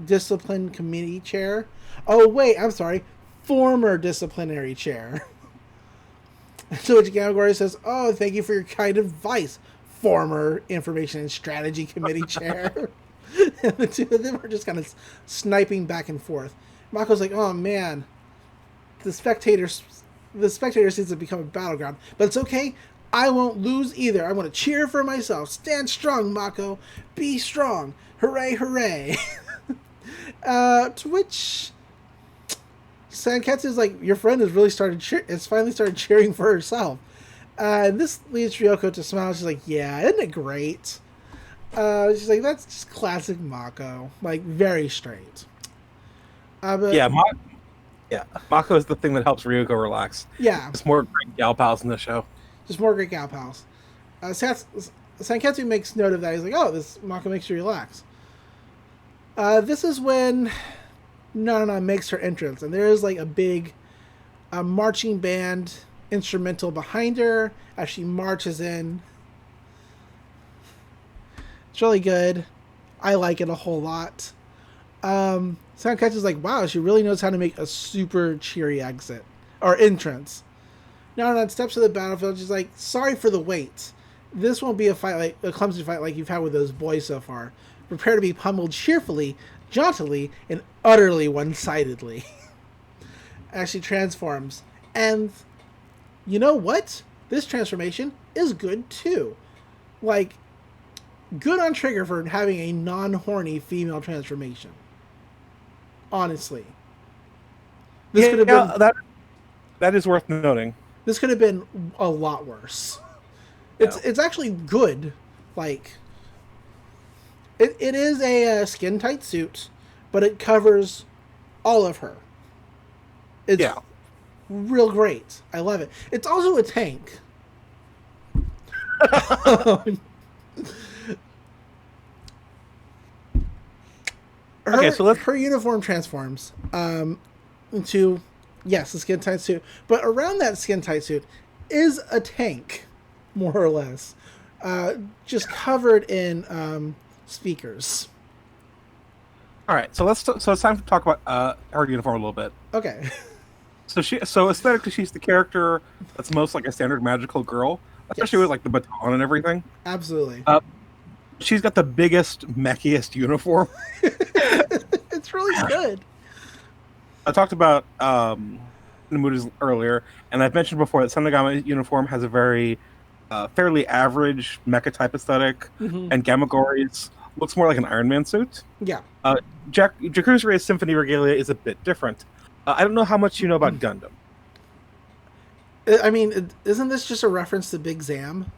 Discipline Committee Chair. Oh, wait, I'm sorry. Former Disciplinary Chair. To which Gamagori says, oh, thank you for your kind advice, former information and strategy committee chair. And the two of them are just kind of sniping back and forth. Mako's like, oh man, the spectators seems to become a battleground. But it's okay. I won't lose either. I want to cheer for myself. Stand strong, Mako. Be strong. Hooray, hooray. To which Sanketsu's like, your friend has really finally started cheering for herself. And this leads Ryuko to smile. She's like, yeah, isn't it great? She's like, that's just classic Mako. Like, very straight. But, Mako is the thing that helps Ryuko relax. Yeah. There's more great gal pals in the show. Just more great gal pals. Sanketsu makes note of that. He's like, oh, this Mako makes you relax. This is when Nononon makes her entrance. And there is like a big marching band instrumental behind her as she marches in. It's really good. I like it a whole lot. Sanketsu's like, wow, she really knows how to make a super cheery exit or entrance. Nononon steps to the battlefield. She's like, sorry for the wait. This won't be a clumsy fight like you've had with those boys so far. Prepare to be pummeled cheerfully, jauntily, and utterly one-sidedly. As she transforms. And you know what? This transformation is good too. Like, good on Trigger for having a non-horny female transformation. Honestly. This could have been... That is worth noting. This could have been a lot worse. It's actually good. Like, it is a skin-tight suit, but it covers all of her. It's real great. I love it. It's also a tank. Her uniform transforms into, yes, a skin-tight suit. But around that skin-tight suit is a tank, more or less. Just covered in speakers. All right, so it's time to talk about her uniform a little bit. Okay. So aesthetically, she's the character that's most like a standard magical girl, especially with like the baton and everything. Absolutely. She's got the biggest, mechiest uniform. It's really good. I talked about Inumuta's earlier, and I've mentioned before that Sonogama's uniform has a very fairly average mecha type aesthetic, and Gamagori's looks more like an Iron Man suit. Yeah. Jakuzure's Symphony Regalia is a bit different. I don't know how much you know about Gundam. I mean, isn't this just a reference to Big Zam?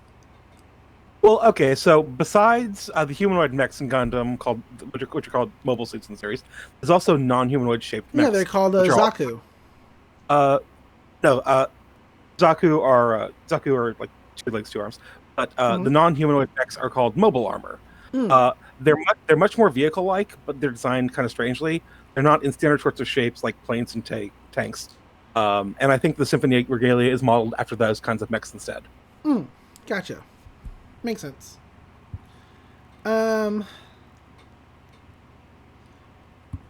Well, okay, so besides the humanoid mechs in Gundam, which are called mobile suits in the series, there's also non-humanoid shaped mechs. Yeah, they're called Zaku. Zaku are like 2 legs, 2 arms, but the non-humanoid mechs are called mobile armor. They're much more vehicle-like, but they're designed kind of strangely. They're not in standard sorts of shapes like planes and tanks. And I think the Symphony Regalia is modeled after those kinds of mechs instead. Gotcha. Makes sense.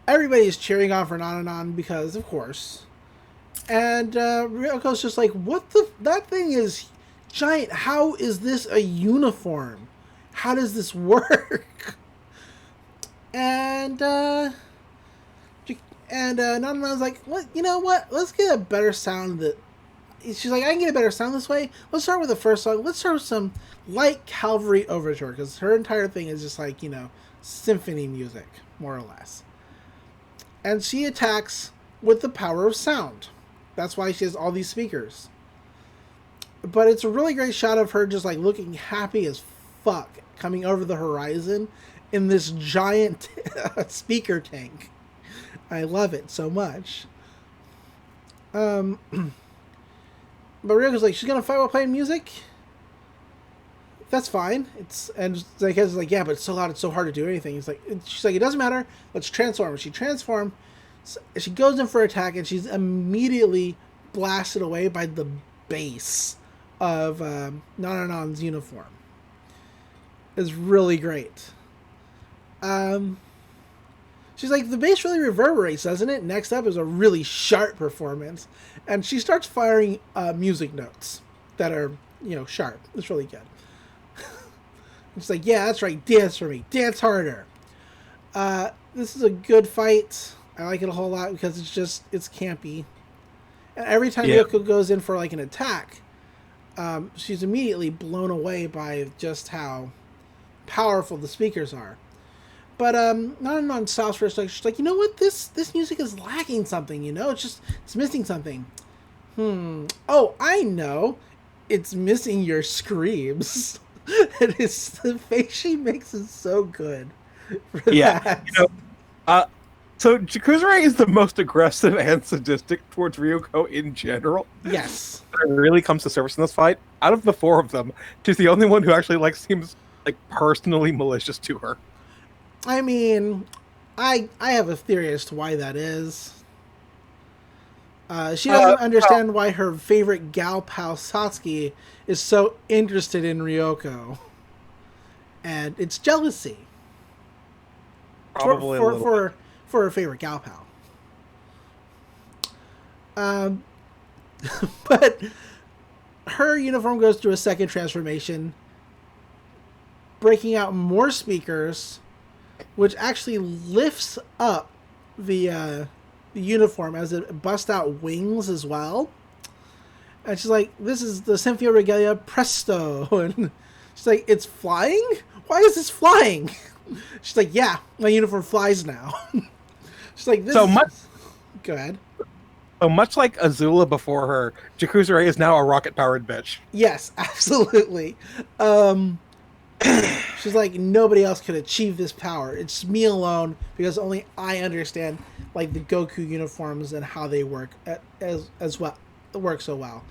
Everybody's cheering on for Nononon because, of course. And Ryoko's just like, that thing is giant. How is this a uniform? How does this work? And Nononon's like, what? You know what? Let's get a better sound she's like, I can get a better sound this way. Let's start with the first song. Let's start with some light cavalry overture, because her entire thing is just like, symphony music, more or less. And she attacks with the power of sound. That's why she has all these speakers. But it's a really great shot of her just like looking happy as fuck coming over the horizon in this giant speaker tank. I love it so much. But Ryuko's like, she's gonna fight while playing music? That's fine. And Sanketsu's like, yeah, but it's so loud, it's so hard to do anything. She's like, it doesn't matter. Let's transform. She transforms. She goes in for attack, and she's immediately blasted away by the bass of Nononon's uniform. It's really great. She's like, the bass really reverberates, doesn't it? Next up is a really sharp performance. And she starts firing music notes that are, sharp. It's really good. She's like, yeah, that's right. Dance for me. Dance harder. This is a good fight. I like it a whole lot because it's campy. And every time Ryuko goes in for like an attack, she's immediately blown away by just how powerful the speakers are. But Nononon stops for a second. She's like, you know what? This music is lacking something. It's missing something. Oh, I know. It's missing your screams. And the face she makes is so good. For that. So Jakuzure is the most aggressive and sadistic towards Ryuko in general. Yes. But it really comes to surface in this fight. Out of the four of them, she's the only one who actually seems personally malicious to her. I mean, I have a theory as to why that is. She doesn't understand why her favorite gal pal Satsuki is so interested in Ryuko. And it's jealousy. Probably for her favorite gal pal. But her uniform goes through a second transformation, breaking out more speakers, which actually lifts up the uniform as it busts out wings as well. And she's like, this is the Symphony Regalia Presto. And she's like, it's flying? Why is this flying? She's like, yeah, my uniform flies now. She's like, this Go ahead. So much like Azula before her, Jakuzure is now a rocket-powered bitch. Yes, absolutely. She's like, nobody else could achieve this power. It's me alone, because only I understand the Goku uniforms and how they work as well. Work so well.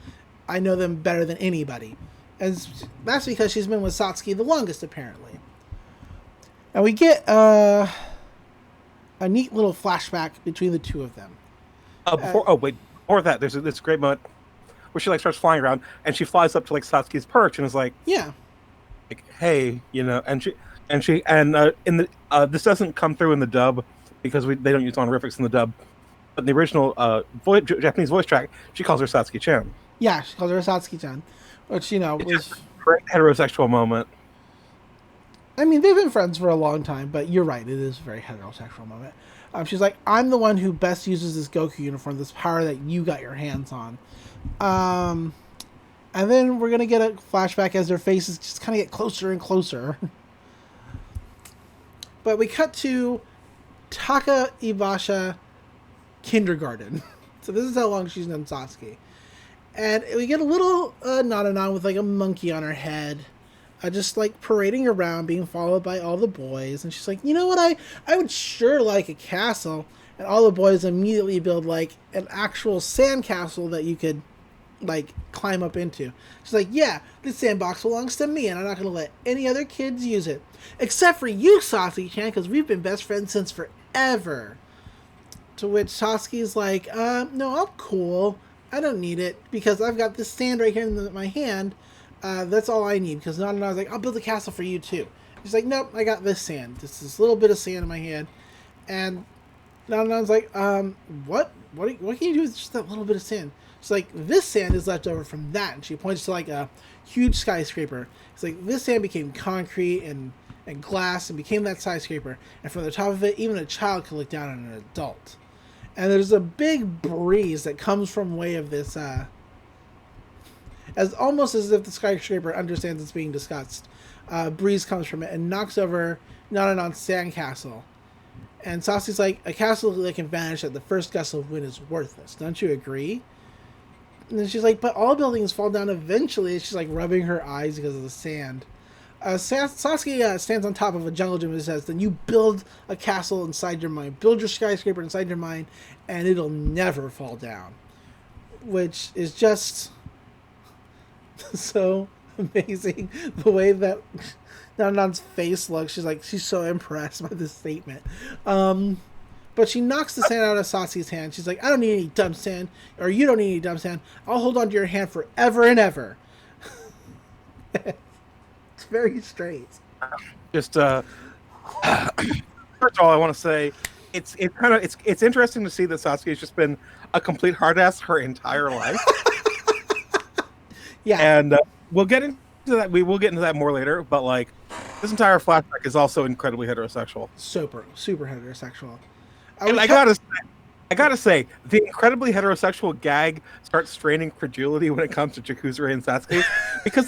I know them better than anybody. And that's because she's been with Satsuki the longest, apparently. And we get a neat little flashback between the two of them. Before that, there's this great moment where she starts flying around, and she flies up to Satsuki's perch and is like, yeah, hey, and this doesn't come through in the dub because they don't use honorifics in the dub. But in the original Japanese voice track, she calls her Satsuki-chan. Yeah, she calls her Satsuki-chan, which was a great heterosexual moment. I mean, they've been friends for a long time, but you're right, it is a very heterosexual moment. She's like, I'm the one who best uses this Goku uniform, this power that you got your hands on. And then we're going to get a flashback as their faces just kind of get closer and closer. But we cut to Taka Ibasha kindergarten. So this is how long she's known Satsuki. And we get a little Nononon with a monkey on her head. Just parading around, being followed by all the boys. And she's like, you know what, I would sure like a castle. And all the boys immediately build an actual sand castle that you could climb up into. She's like, yeah, this sandbox belongs to me, and I'm not going to let any other kids use it. Except for you, Satsuki-chan, because we've been best friends since forever. To which Satsuki's like, no, I'm cool. I don't need it, because I've got this sand right here in my hand. That's all I need, because Nononon's like, I'll build a castle for you too. He's like, nope, I got this sand. Just this little bit of sand in my hand. And Nononon's like, what can you do with just that little bit of sand? She's like, this sand is left over from that. And she points to a huge skyscraper. It's like, this sand became concrete and glass and became that skyscraper. And from the top of it, even a child could look down on an adult. And there's a big breeze that comes from way of this, almost as if the skyscraper understands it's being discussed. Breeze comes from it and knocks over Nononon's sandcastle. And Satsuki's like, a castle that can vanish at the first gust of wind is worthless. Don't you agree? And then she's like, but all buildings fall down eventually. She's rubbing her eyes because of the sand. Satsuki stands on top of a jungle gym and says, then you build a castle inside your mind. Build your skyscraper inside your mind, and it'll never fall down. Which is just so amazing. The way that Nonon's face looks, she's so impressed by this statement. But she knocks the sand out of Satsuki's hand. She's like, I don't need any dumb sand, or you don't need any dumb sand. I'll hold on to your hand forever and ever. It's very straight. Just first of all, I want to say it's interesting to see that Satsuki's just been a complete hard ass her entire life. Yeah, and we'll get into that. We will get into that more later. But This entire flashback is also incredibly heterosexual. Super heterosexual. And I gotta say, the incredibly heterosexual gag starts straining credulity when it comes to Jakuzure and Satsuki, because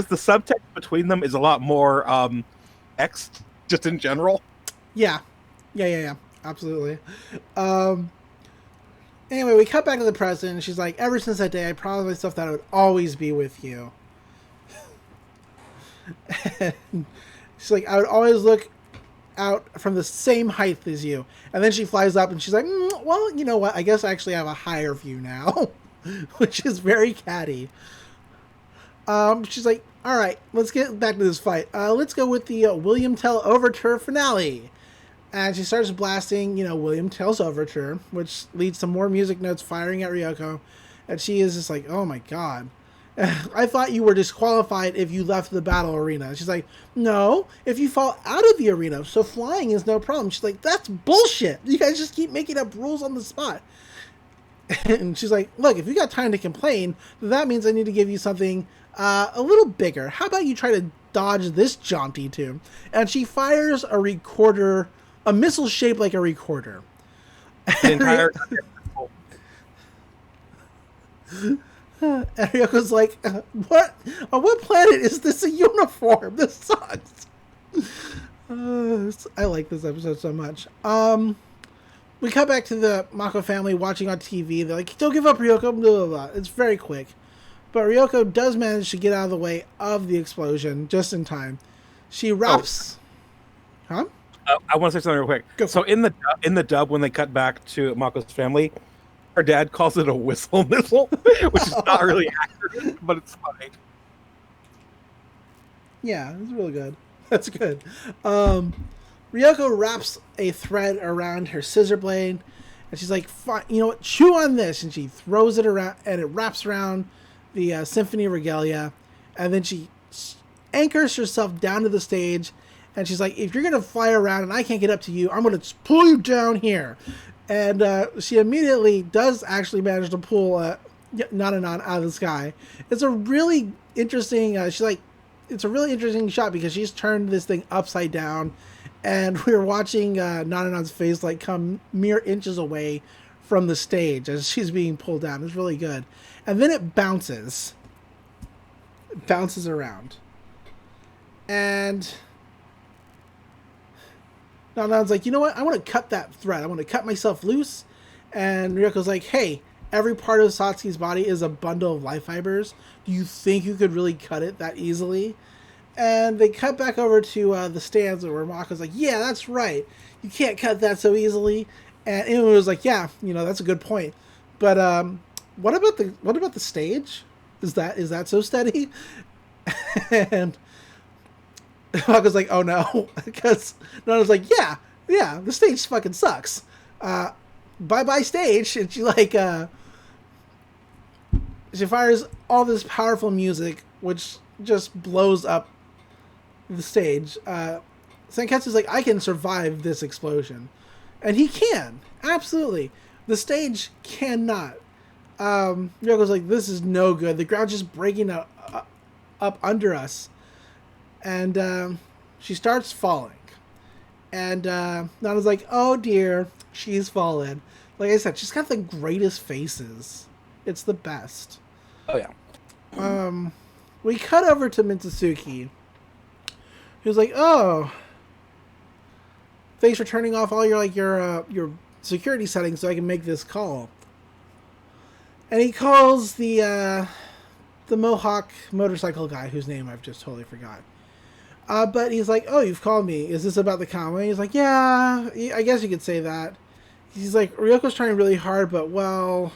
the subtext between them is a lot more X, just in general. Yeah, absolutely. Anyway, we cut back to the present, and she's like, ever since that day, I promised myself that I would always be with you. And she's like, I would always look out from the same height as you. And then she flies up, and she's like, well, you know what? I guess I actually have a higher view now, which is very catty. She's like, all right, let's get back to this fight. Let's go with the William Tell Overture finale. And she starts blasting, William Tell's Overture, which leads to more music notes firing at Ryuko. And she is just like, oh my god. I thought you were disqualified if you left the battle arena. She's like, no, if you fall out of the arena, so flying is no problem. She's like, that's bullshit. You guys just keep making up rules on the spot. And she's like, look, if you got time to complain, that means I need to give you something a little bigger. How about you try to dodge this jaunty tune? And she fires a recorder, a missile shaped like a recorder. The entire And Ryoko's like, what? On what planet is this a uniform? This sucks. I like this episode so much. We cut back to the Mako family watching on TV. They're like, don't give up, Ryoko, blah, blah, blah. It's very quick. But Ryoko does manage to get out of the way of the explosion just in time. She wraps... Huh? I want to say something real quick. So in the dub, when they cut back to Mako's family, her dad calls it a whistle missile, which is not really accurate, but it's funny. Yeah, it's really good. That's good. Ryoko wraps a thread around her scissor blade, and she's like, fine, you know what, chew on this, and she throws it around, and it wraps around the Symphony Regalia, and then she anchors herself down to the stage, and she's like, if you're going to fly around and I can't get up to you, I'm going to pull you down here. And she immediately does actually manage to pull Nononon out of the sky. It's a really interesting, it's a really interesting shot because she's turned this thing upside down, and we're watching Nononon's face like come mere inches away from the stage as she's being pulled down. It's really good. And then it bounces. It bounces around. And Nonon's like, you know what? I want to cut that thread. I want to cut myself loose. And Ryoko's like, hey, every part of Satsuki's body is a bundle of life fibers. Do you think you could really cut it that easily? And they cut back over to the stands where Mako's like, yeah, that's right. You can't cut that so easily. And Inumuta was like, yeah, that's a good point. But what about the stage? Is that so steady? And Mako's like, oh no, because Nono's like, yeah, the stage fucking sucks. Bye stage. And she she fires all this powerful music, which just blows up the stage. Sanketsu's like, I can survive this explosion. And he can. Absolutely. The stage cannot. Ryoko's like, this is no good. The ground's just breaking up under us. And she starts falling. And Nana's like, oh dear, she's fallen. Like I said, she's got the greatest faces. It's the best. Oh yeah. We cut over to Mitsuki, who's like, oh, thanks for turning off all your security settings so I can make this call. And he calls the Mohawk motorcycle guy, whose name I've just totally forgot. But he's like, oh, you've called me. Is this about the Conway? He's like, yeah, I guess you could say that. He's like, Ryoko's trying really hard, but, well,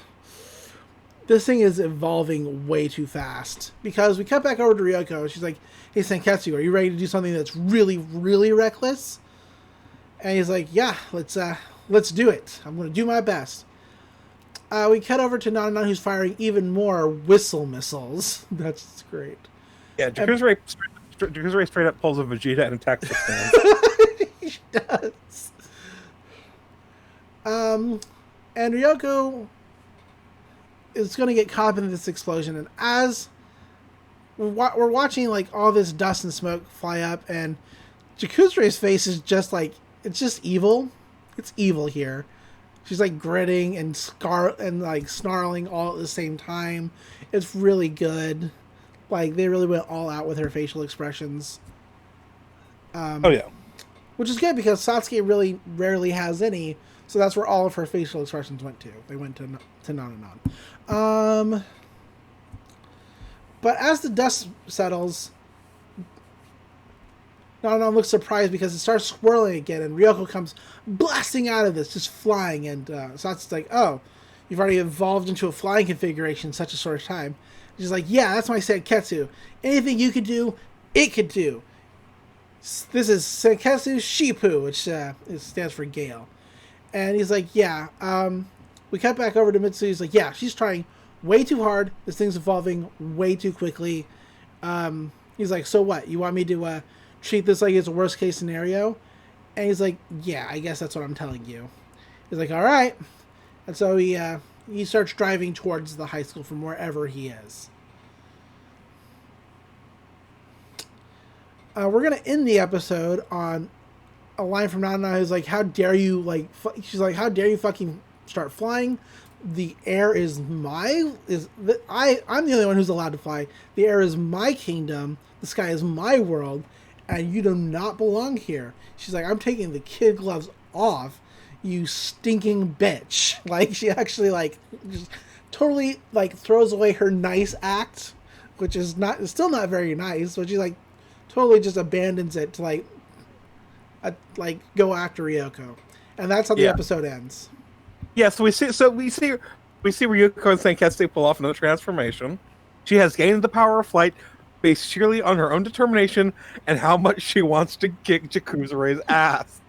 this thing is evolving way too fast. Because we cut back over to Ryuko. She's like, hey, Sanketsu, are you ready to do something that's really, really reckless? And he's like, yeah, let's do it. I'm going to do my best. We cut over to Nononon, who's firing even more whistle missiles. That's great. Yeah, Jakuzure straight up pulls a Vegeta and attacks the stand. He does. And Ryoko is going to get caught up in this explosion, and as we're watching like all this dust and smoke fly up, and Jakuzure's face is just like, it's just evil. It's evil here. She's like gritting and like snarling all at the same time. It's really good. Like they really went all out with her facial expressions. Oh yeah, Which is good because Satsuki really rarely has any, so that's where all of her facial expressions went to. They went to Nononon. But as the dust settles, Nononon looks surprised because it starts swirling again, and Ryuko comes blasting out of this, just flying, and Satsuki's like, oh, you've already evolved into a flying configuration in such a short time. She's like, yeah, that's my Sanketsu. Anything you could do, it could do. This is Sanketsu Shipu, which it stands for Gale. And he's like, yeah. We cut back over to Mitsu. He's like, yeah, she's trying way too hard. This thing's evolving way too quickly. He's like, so what? You want me to treat this like it's a worst case scenario? And he's like, yeah, I guess that's what I'm telling you. He's like, all right. And so he starts driving towards the high school from wherever he is. We're going to end the episode on a line from Nana who's like, how dare you, she's like, how dare you fucking start flying? The air is I'm the only one who's allowed to fly. The air is my kingdom. The sky is my world. And you do not belong here. She's like, I'm taking the kid gloves off, you stinking bitch. Like, she actually, like, just totally, like, throws away her nice act, which is still not very nice, but she, like, totally just abandons it to, like, go after Ryuko. And that's how the episode ends. Yeah, so we see Ryuko and Sanketsu pull off another transformation. She has gained the power of flight based sheerly on her own determination and how much she wants to kick Jakuzure's ass.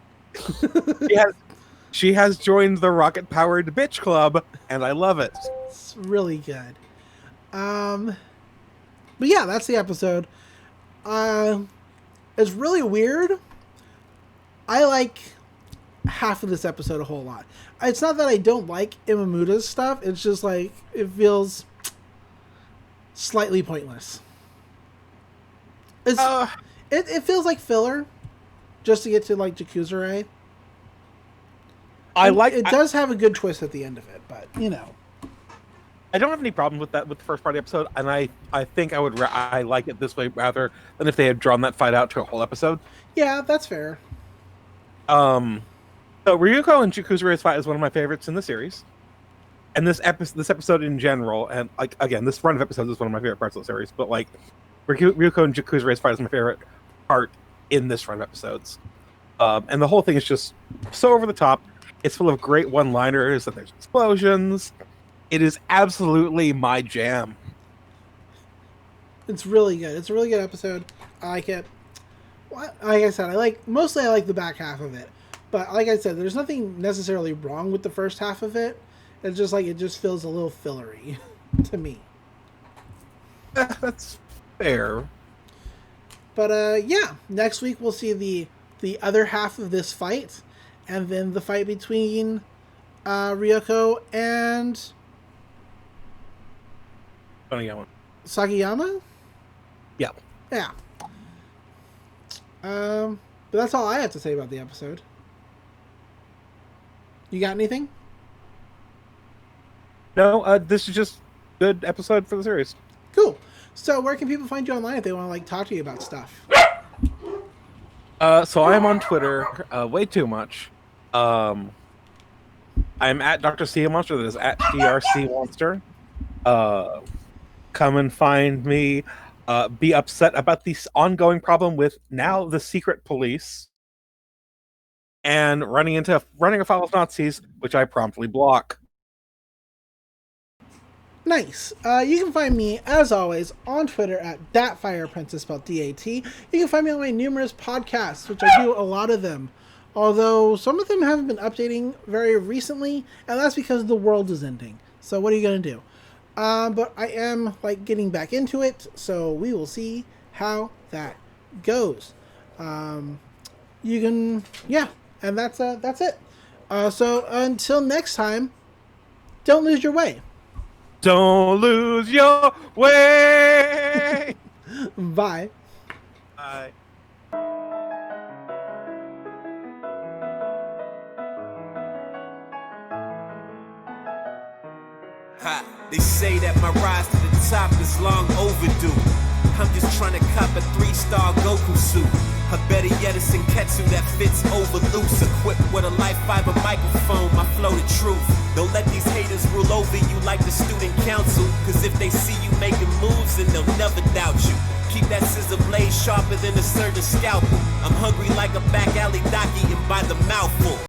She has joined the rocket-powered bitch club, and I love it. It's really good. But yeah, that's the episode. It's really weird. I like half of this episode a whole lot. It's not that I don't like Inumuta's stuff. It's just like it feels slightly pointless. It feels like filler, just to get to like Jakuzure. It does have a good twist at the end of it, but you know. I don't have any problem with that with the first part of the episode, and I think I like it this way rather than if they had drawn that fight out to a whole episode. Yeah, that's fair. So Ryuko and Jakuzure's fight is one of my favorites in the series, and this episode in general, and like again, this run of episodes is one of my favorite parts of the series. But like Ryuko and Jakuzure's fight is my favorite part in this run of episodes, and the whole thing is just so over the top. It's full of great one-liners, and there's explosions. It is absolutely my jam. It's really good. It's a really good episode. I like it. Like I said, I like the back half of it. But like I said, there's nothing necessarily wrong with the first half of it. It's just like it just feels a little fillery to me. That's fair. But yeah, next week we'll see the other half of this fight, and then the fight between Ryuko and Sagayama? Yeah. Yeah. But that's all I have to say about the episode. You got anything? No, this is just a good episode for the series. Cool. So where can people find you online if they want to like talk to you about stuff? So I'm on Twitter way too much. I'm at Dr. C Monster. That is at DRC Monster. Come and find me. Be upset about this ongoing problem with now the secret police and running afoul of Nazis, which I promptly block. Nice. You can find me, as always, on Twitter at DatFirePrincess, spelled D-A-T. You can find me on my numerous podcasts, which I do a lot of them. Although some of them haven't been updating very recently, and that's because the world is ending. So what are you going to do? But I am, like, getting back into it, so we will see how that goes. You can, yeah, and that's it. So until next time, don't lose your way. Don't lose your way. Bye. Bye. Ha, they say that my rise to the top is long overdue. I'm just trying to cop a 3-star Goku suit. A better yet a Sanketsu that fits over loose. Equipped with a light fiber microphone, my flow the truth. Don't let these haters rule over you like the student council. Cause if they see you making moves, then they'll never doubt you. Keep that scissor blade sharper than a surgeon's scalpel. I'm hungry like a back alley donkey and by the mouthful.